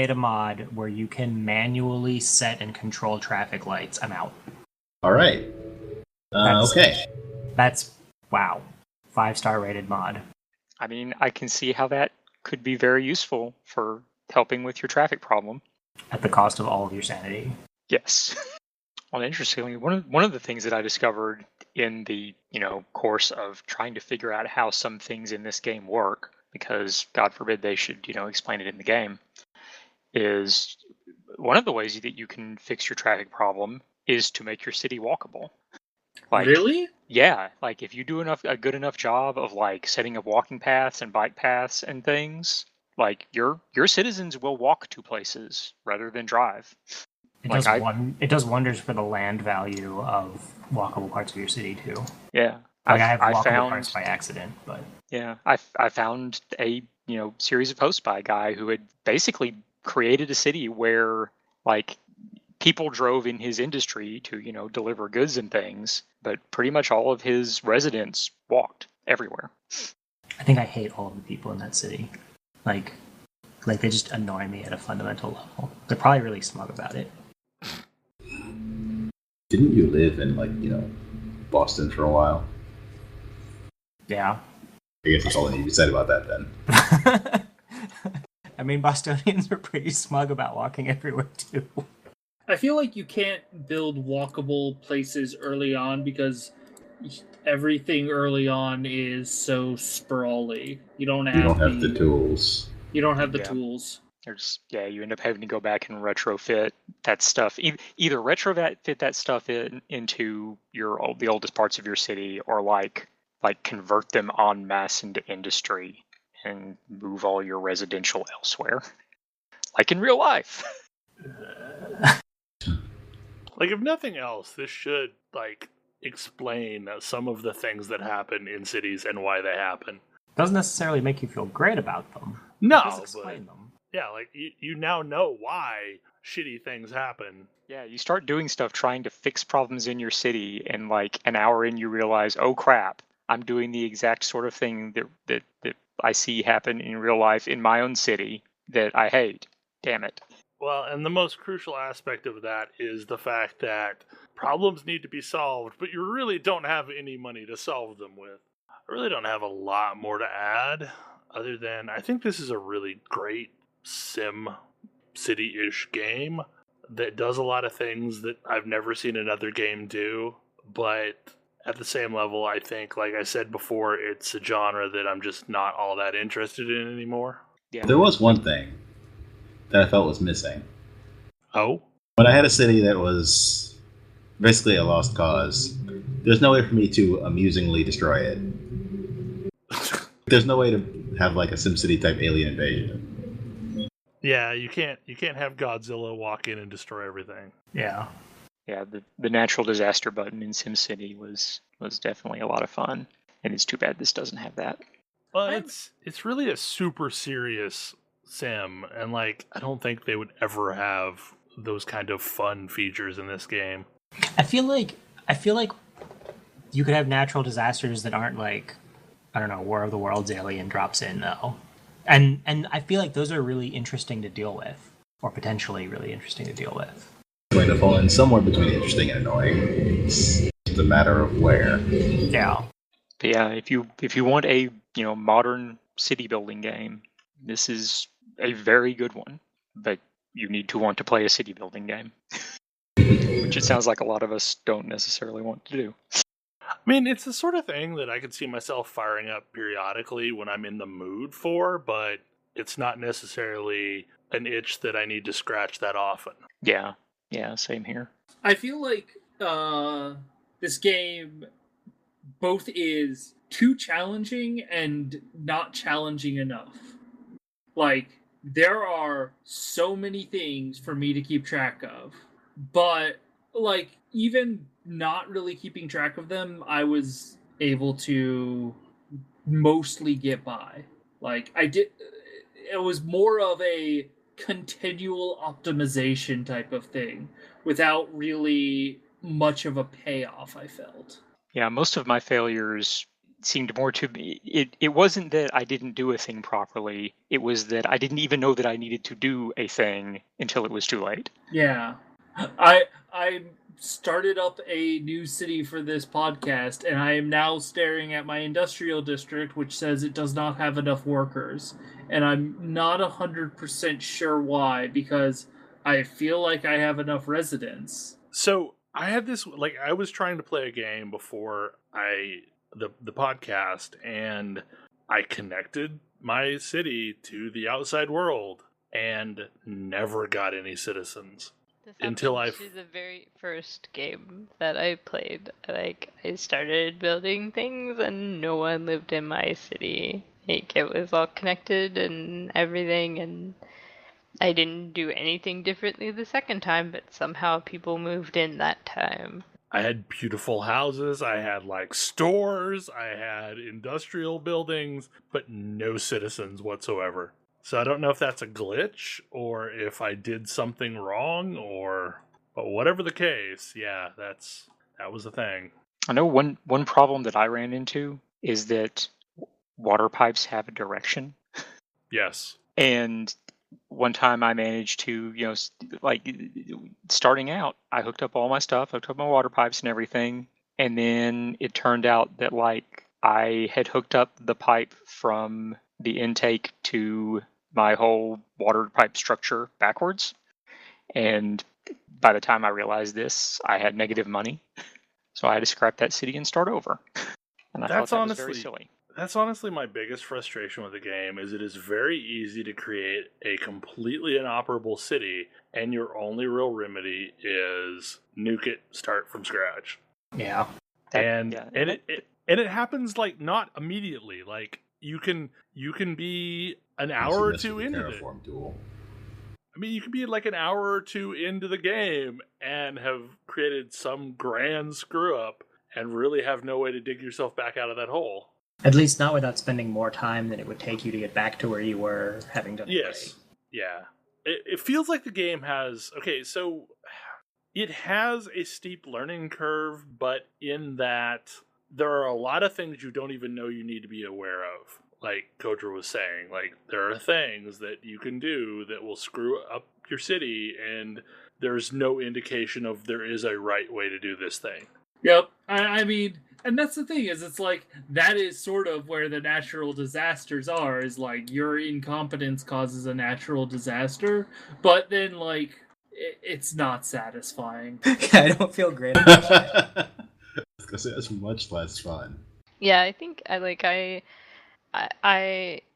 a mod where you can manually set and control traffic lights. I'm out. All right. Okay. That's wow. 5-star rated mod. I mean, I can see how that could be very useful for helping with your traffic problem. At the cost of all of your sanity. Yes. Well, interestingly, one of the things that I discovered in the course of trying to figure out how some things in this game work, because God forbid they should explain it in the game, is one of the ways that you can fix your traffic problem is to make your city walkable. Like, really? Yeah, like if you do a good enough job of like setting up walking paths and bike paths and things, like your citizens will walk to places rather than drive. It does wonders for the land value of walkable parts of your city too. Yeah, I have walkable parts by accident, but yeah, I found a series of posts by a guy who had basically created a city where like people drove in his industry to deliver goods and things, but pretty much all of his residents walked everywhere. I think I hate all of the people in that city. Like they just annoy me at a fundamental level. They're probably really smug about it. Didn't you live in Boston for a while? Yeah. I guess that's all that you said about that then. I mean, Bostonians are pretty smug about walking everywhere too. I feel like you can't build walkable places early on because everything early on is so sprawly. You don't have the tools. You don't have the tools. You end up having to go back and retrofit that stuff. Either retrofit that stuff into the oldest parts of your city, or like convert them en masse into industry. and move all your residential elsewhere, like in real life. Like, if nothing else, this should, like, explain some of the things that happen in cities and why they happen. Doesn't necessarily make you feel great about them. No, Just explain them. Yeah, like, you now know why shitty things happen. Yeah, you start doing stuff trying to fix problems in your city, and like an hour in, you realize, oh crap, I'm doing the exact sort of thing that I see happen in real life in my own city that I hate. Damn it. Well, and the most crucial aspect of that is the fact that problems need to be solved, but you really don't have any money to solve them with. I really don't have a lot more to add, other than I think this is a really great sim city-ish game that does a lot of things that I've never seen another game do, but at the same level, I think, like I said before, it's a genre that I'm just not all that interested in anymore. Yeah. There was one thing that I felt was missing. Oh? When I had a city that was basically a lost cause, there's no way for me to amusingly destroy it. There's no way to have like a SimCity type alien invasion. Yeah, you can't have Godzilla walk in and destroy everything. Yeah. Yeah, the natural disaster button in SimCity was definitely a lot of fun, and it's too bad this doesn't have that. Well, it's really a super serious sim, and like I don't think they would ever have those kind of fun features in this game. I feel like you could have natural disasters that aren't like, I don't know, War of the Worlds alien drops in though. And I feel like those are really interesting to deal with, or potentially really interesting to deal with. It's going to fall in somewhere between interesting and annoying. It's just a matter of where. Yeah. But yeah, if you want a modern city building game, this is a very good one. But you need to want to play a city building game, which it sounds like a lot of us don't necessarily want to do. I mean, it's the sort of thing that I could see myself firing up periodically when I'm in the mood for, but it's not necessarily an itch that I need to scratch that often. Yeah, same here. I feel like this game both is too challenging and not challenging enough. Like, there are so many things for me to keep track of, but like even not really keeping track of them, I was able to mostly get by. Like it was more of a continual optimization type of thing without really much of a payoff, I felt. Yeah, most of my failures seemed more to be it wasn't that I didn't do a thing properly, it was that I didn't even know that I needed to do a thing until it was too late. Yeah. I started up a new city for this podcast, and I am now staring at my industrial district, which says it does not have enough workers. And I'm not 100% sure why, because I feel like I have enough residents. So I had this, like, I was trying to play a game before the podcast, and I connected my city to the outside world and never got any citizens. This Until happened to the very first game that I played. Like, I started building things and no one lived in my city. Like, it was all connected and everything, and I didn't do anything differently the second time, but somehow people moved in that time. I had beautiful houses, I had like stores, I had industrial buildings, but no citizens whatsoever. So I don't know if that's a glitch or if I did something wrong, but whatever the case, yeah, that was the thing. I know one problem that I ran into is that water pipes have a direction. Yes. And one time I managed to, starting out, I hooked up all my stuff, hooked up my water pipes and everything, and then it turned out that I had hooked up the pipe from the intake to my whole water pipe structure backwards. And by the time I realized this, I had negative money. So I had to scrap that city and start over. And I thought that was very silly. That's honestly my biggest frustration with the game, is it is very easy to create a completely inoperable city, and your only real remedy is nuke it, start from scratch. Yeah. And it happens like not immediately. Like, you can be an I see hour or this two with the into it. Terraform tool. I mean, you could be like an hour or two into the game and have created some grand screw up and really have no way to dig yourself back out of that hole. At least not without spending more time than it would take you to get back to where you were having done. Yes. Yeah. It feels like the game has... Okay, so it has a steep learning curve, but in that there are a lot of things you don't even know you need to be aware of. Like Kodra was saying, like, there are things that you can do that will screw up your city, and there's no indication of there is a right way to do this thing. Yep. I mean, and that's the thing, is it's like, that is sort of where the natural disasters are, is like, your incompetence causes a natural disaster, but then, like, it's not satisfying. I don't feel great about that. Because it's much less fun. Yeah, I think I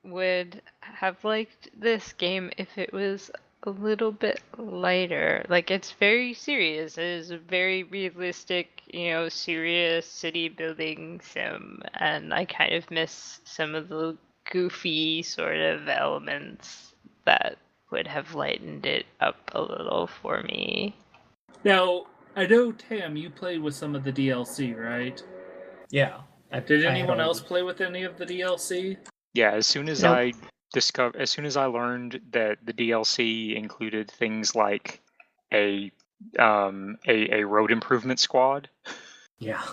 would have liked this game if it was a little bit lighter. Like, it's very serious. It is a very realistic, serious city building sim, and I kind of miss some of the goofy sort of elements that would have lightened it up a little for me. Now, I know, Tam, you played with some of the DLC, right? Yeah. Did anyone else play with any of the DLC? Yeah, as soon as Nope. as soon as I learned that the DLC included things like a road improvement squad, Yeah.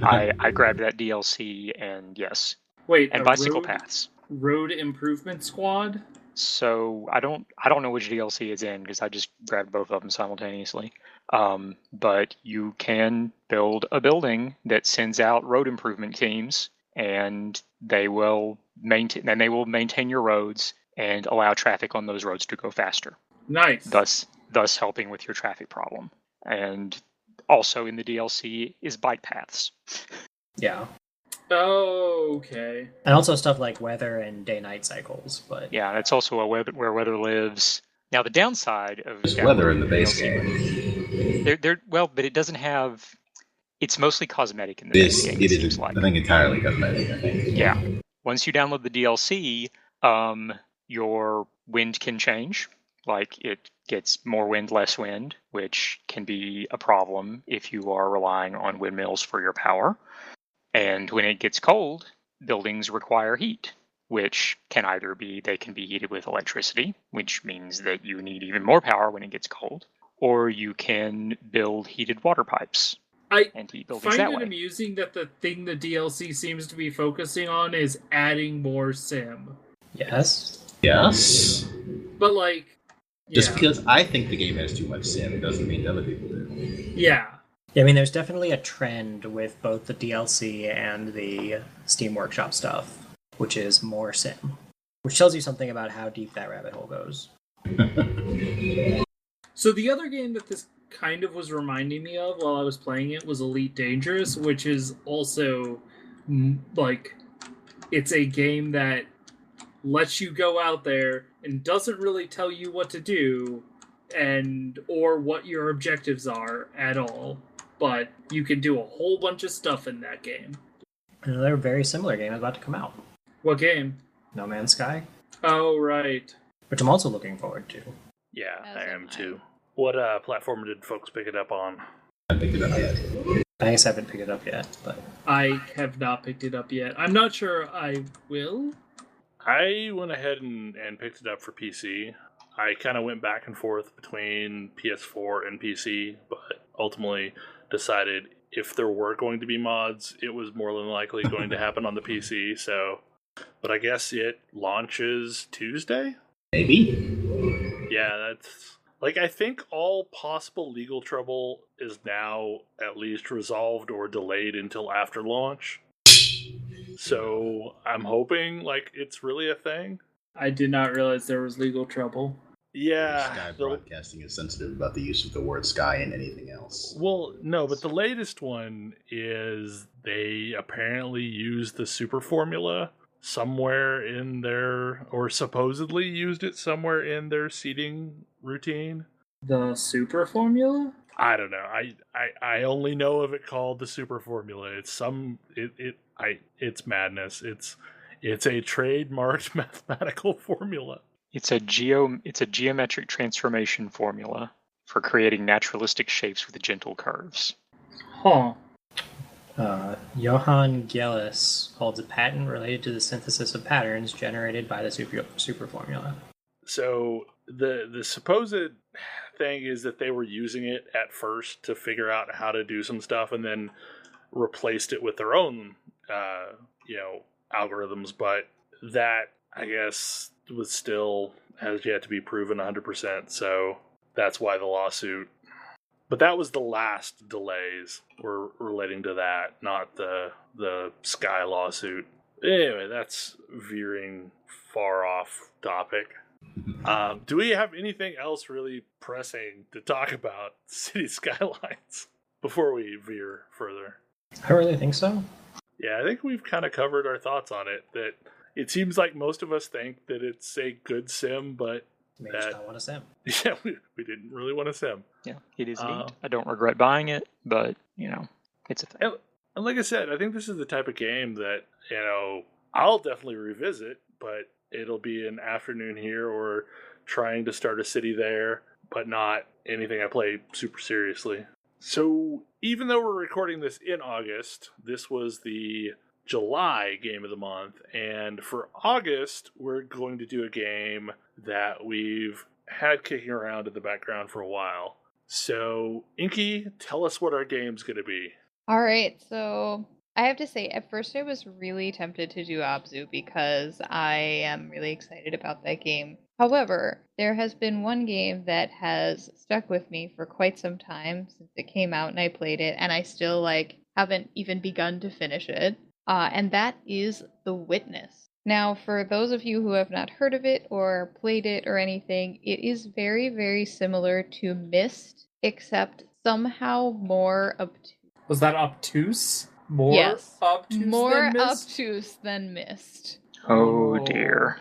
I grabbed that DLC, and yes, Wait, and a bicycle road, paths. road improvement squad? So I don't know which DLC it's in because I just grabbed both of them simultaneously. But you can build a building that sends out road improvement teams, and they will maintain your roads and allow traffic on those roads to go faster. Nice. Thus helping with your traffic problem. And also in the DLC is bike paths. Yeah. Oh, okay. And also stuff like weather and day-night cycles, but... Yeah, that's also where weather lives. Now the downside of There's weather in the base game. but it doesn't have. It's mostly cosmetic in the base game. It seems is, like. I think, entirely cosmetic. I think. Yeah. Once you download the DLC, your wind can change. Like, it gets more wind, less wind, which can be a problem if you are relying on windmills for your power. And when it gets cold, buildings require heat, which can either be they can be heated with electricity, which means that you need even more power when it gets cold, or you can build heated water pipes and heat buildings find that it way. amusing that the thing the DLC seems to be focusing on is adding more sim. Yes. Yes. But, like... Just yeah. because I think the game has too much sim doesn't mean other people do. Yeah. Yeah, I mean, there's definitely a trend with both the DLC and the Steam Workshop stuff, which is more sim, which tells you something about how deep that rabbit hole goes. So the other game that this kind of was reminding me of while I was playing it was Elite Dangerous, which is also, like, it's a game that lets you go out there and doesn't really tell you what to do or what your objectives are at all. But you can do a whole bunch of stuff in that game. Another very similar game is about to come out. What game? No Man's Sky, Oh, right. which I'm also looking forward to. Yeah, As I am am I. too. What platform did folks pick it up on? I haven't picked it up yet. I guess I haven't picked it up yet, but I have not picked it up yet. I'm not sure I will. I went ahead and picked it up for PC. I kind of went back and forth between PS4 and PC, but ultimately decided if there were going to be mods, it was more than likely going to happen on the PC. So, but I guess it launches Tuesday? Maybe. Yeah, that's... Like, I think all possible legal trouble is now at least resolved or delayed until after launch. So, I'm hoping, like, it's really a thing. I did not realize there was legal trouble. Yeah. Sky Broadcasting is sensitive about the use of the word sky and anything else. Well, no, but the latest one is they apparently used the super formula somewhere in their, or supposedly used it somewhere in their seeding routine. The super formula? I don't know. I only know of it called the super formula. It's it's madness. It's a trademarked mathematical formula. It's a geometric transformation formula for creating naturalistic shapes with gentle curves. Huh. Johann Gillis holds a patent related to the synthesis of patterns generated by the super formula. So the supposed thing is that they were using it at first to figure out how to do some stuff, and then replaced it with their own, algorithms. But that, I guess, has yet to be proven 100%. So that's why the lawsuit. But that was the last delays were relating to that, not the Sky lawsuit. Anyway, that's veering far off topic. Do we have anything else really pressing to talk about City Skylines before we veer further? I really think so. Yeah, I think we've kind of covered our thoughts on it. That it seems like most of us think that it's a good sim, but We just don't want a sim. Yeah, we didn't really want a sim. Yeah, it is neat. I don't regret buying it, but, it's a thing. And like I said, I think this is the type of game that, I'll definitely revisit, but it'll be an afternoon here or trying to start a city there, but not anything I play super seriously. So even though we're recording this in August, this was the July game of the month, and for August we're going to do a game that we've had kicking around in the background for a while. So Inky, tell us what our game's going to be. All right, so I have to say, at first I was really tempted to do Abzu because I am really excited about that game. However, there has been one game that has stuck with me for quite some time since it came out and I played it, and I still haven't even begun to finish it. And that is The Witness. Now, for those of you who have not heard of it or played it or anything, it is very, very similar to Myst, except somehow more obtuse. Was that obtuse? More Yes. obtuse More than Myst? obtuse than Myst. Oh, dear.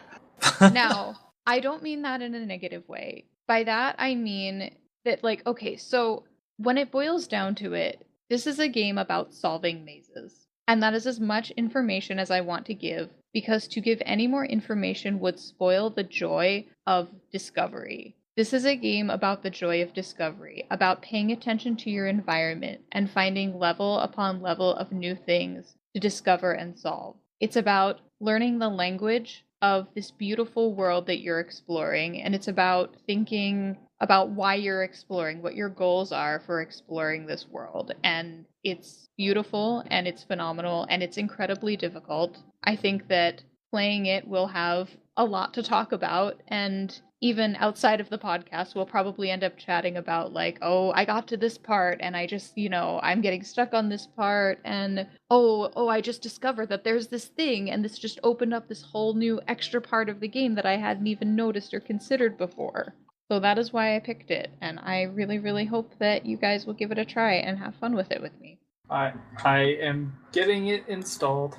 Now, I don't mean that in a negative way. By that, I mean that, okay, so when it boils down to it, this is a game about solving mazes. And that is as much information as I want to give, because to give any more information would spoil the joy of discovery. This is a game about the joy of discovery, about paying attention to your environment and finding level upon level of new things to discover and solve. It's about learning the language of this beautiful world that you're exploring, and it's about thinking about why you're exploring, what your goals are for exploring this world. And it's beautiful, and it's phenomenal, and it's incredibly difficult. I think that playing it will have a lot to talk about, and even outside of the podcast, we'll probably end up chatting about I got to this part and I just, I'm getting stuck on this part, and I just discovered that there's this thing, and this just opened up this whole new extra part of the game that I hadn't even noticed or considered before. So that is why I picked it, and I really, really hope that you guys will give it a try and have fun with it with me. I am getting it installed.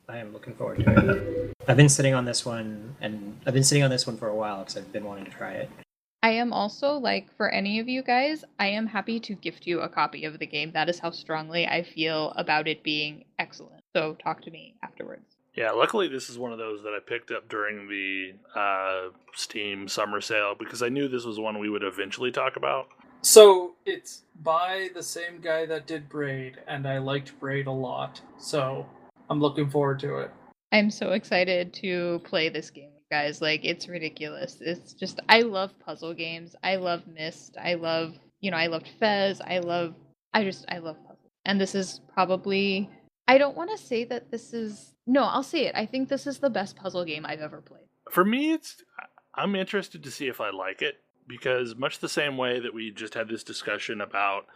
I am looking forward to it. I've been sitting on this one for a while because I've been wanting to try it. I am also, for any of you guys, I am happy to gift you a copy of the game. That is how strongly I feel about it being excellent. So talk to me afterwards. Yeah, luckily this is one of those that I picked up during the Steam summer sale, because I knew this was one we would eventually talk about. So it's by the same guy that did Braid, and I liked Braid a lot. So I'm looking forward to it. I'm so excited to play this game, guys. It's ridiculous. It's just, I love puzzle games. I love Myst. I loved Fez. I love puzzles. And this is probably, I don't want to say that this is, no, I'll say it. I think this is the best puzzle game I've ever played. For me, I'm interested to see if I like it, because much the same way that we just had this discussion about,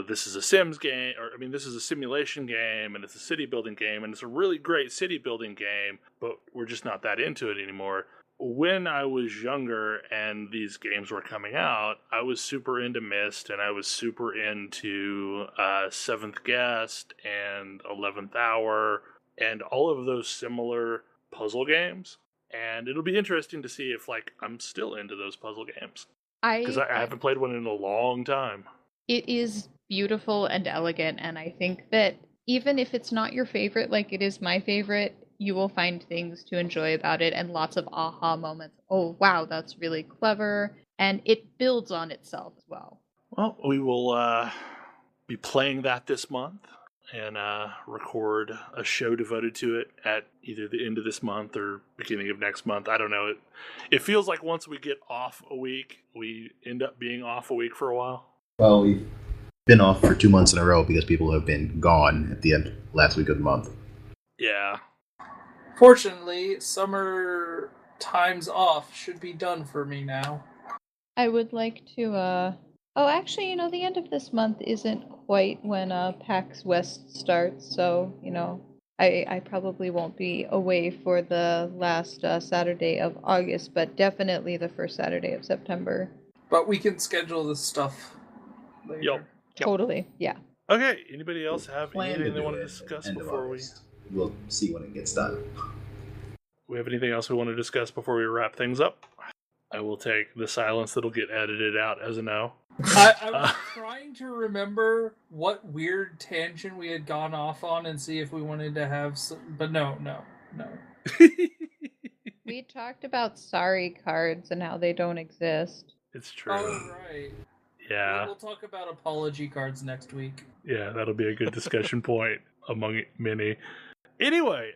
this is a Sims game, this is a simulation game, and it's a city building game, and it's a really great city building game, but we're just not that into it anymore. When I was younger and these games were coming out, I was super into Myst, and I was super into Seventh Guest and 11th Hour, and all of those similar puzzle games. And it'll be interesting to see if I'm still into those puzzle games, because I haven't played one in a long time. It is beautiful and elegant, and I think that even if it's not your favorite like it is my favorite, you will find things to enjoy about it and lots of aha moments. Oh, wow, that's really clever. And it builds on itself as well. Well, we will be playing that this month and record a show devoted to it at either the end of this month or beginning of next month. I don't know. It feels like once we get off a week, we end up being off a week for a while. Well, we've been off for 2 months in a row because people have been gone at the end last week of the month. Yeah. Fortunately, summer times off should be done for me now. I would like to, oh, actually, the end of this month isn't quite when PAX West starts, so, I probably won't be away for the last Saturday of August, but definitely the first Saturday of September. But we can schedule this stuff later. Yep. Totally, yeah. Okay, anybody else have Plan anything to they do want to it discuss end of before August. We'll see when it gets done. we have anything else we want to discuss before we wrap things up? I will take the silence that'll get edited out as a no. I was trying to remember what weird tangent we had gone off on and see if we wanted to have some, but no. We talked about sorry cards and how they don't exist. It's true. Oh, right. Yeah. We'll talk about apology cards next week. Yeah, that'll be a good discussion point among many. Anyway,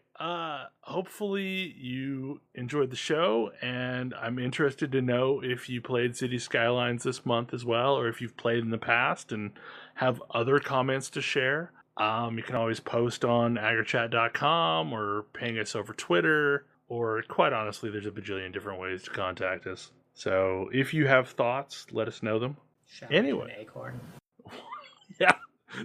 hopefully you enjoyed the show, and I'm interested to know if you played City Skylines this month as well, or if you've played in the past and have other comments to share. You can always post on agrochat.com or ping us over Twitter, or quite honestly, there's a bajillion different ways to contact us. So if you have thoughts, let us know them. Anyway. An acorn. Yeah,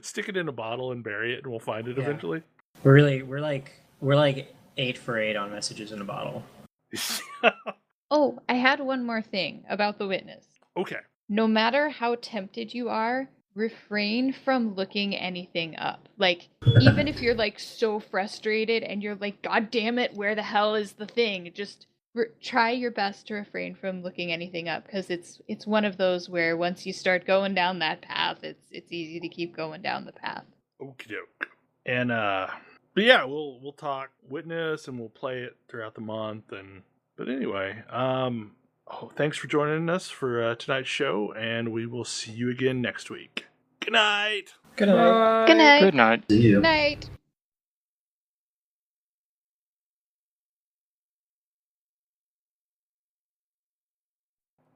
stick it in a bottle and bury it, and we'll find it eventually. We're like 8 for 8 on messages in a bottle. Oh, I had one more thing about the witness. Okay. No matter how tempted you are, refrain from looking anything up. Like, even if you're like so frustrated and you're like, God damn it, where the hell is the thing? Just try your best to refrain from looking anything up, because it's one of those where once you start going down that path, it's easy to keep going down the path. Okie doke. And but yeah, we'll talk Witness and we'll play it throughout the month. But anyway, thanks for joining us for tonight's show, and we will see you again next week. Good night. Good night. Good night. Good night. See you. Good night.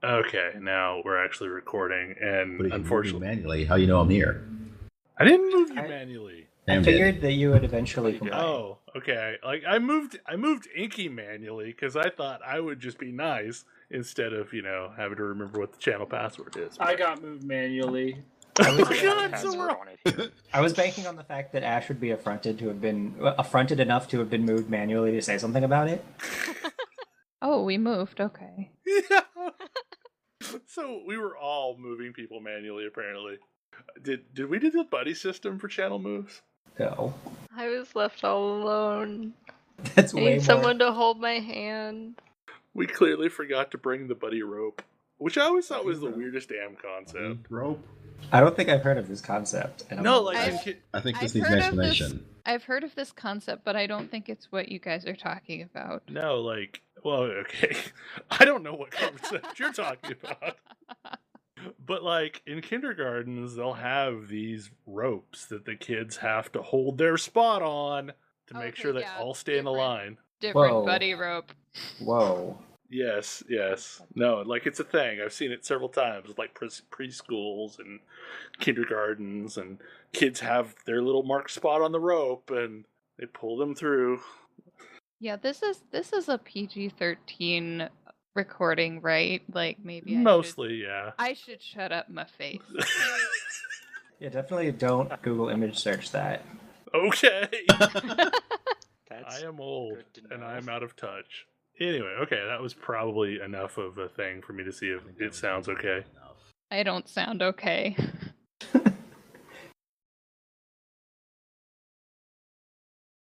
Okay, now we're actually recording, and But if you unfortunately, move manually, how you know I'm here? I didn't move you manually. I figured that you would eventually Yeah. complain. Oh, okay. Like I moved Inky manually because I thought I would just be nice instead of having to remember what the channel password is. I got moved manually. I was, God, so Password we're- on it. I was banking on the fact that Ash would be affronted enough to have been moved manually to say something about it. Oh, we moved. Okay. Yeah. So we were all moving people manually. Apparently, did we do the buddy system for channel moves? No, I was left all alone. that's I way need more. someone to hold my hand. We clearly forgot to bring the buddy rope, which I always thought was the weirdest damn concept. Rope. I don't think I've heard of this concept. And I'm No, not- like I think this I've needs heard an of explanation. I've heard of this concept, but I don't think it's what you guys are talking about. no, like, well, okay, I don't know what concept you're talking about. But like in kindergartens, they'll have these ropes that the kids have to hold their spot on to make Okay, sure they yeah, all stay in a different. line. Different Whoa. buddy rope. Whoa. Yes. No, like it's a thing. I've seen it several times, like preschools and kindergartens, and kids have their little marked spot on the rope, and they pull them through. Yeah, this is a PG-13 recording, right? Like maybe Mostly, yeah. I should shut up my face. Yeah, definitely don't Google image search that. Okay. That's I am old good to and know. I'm out of touch. Anyway, okay, that was probably enough of a thing for me to see if it sounds okay. I don't sound okay.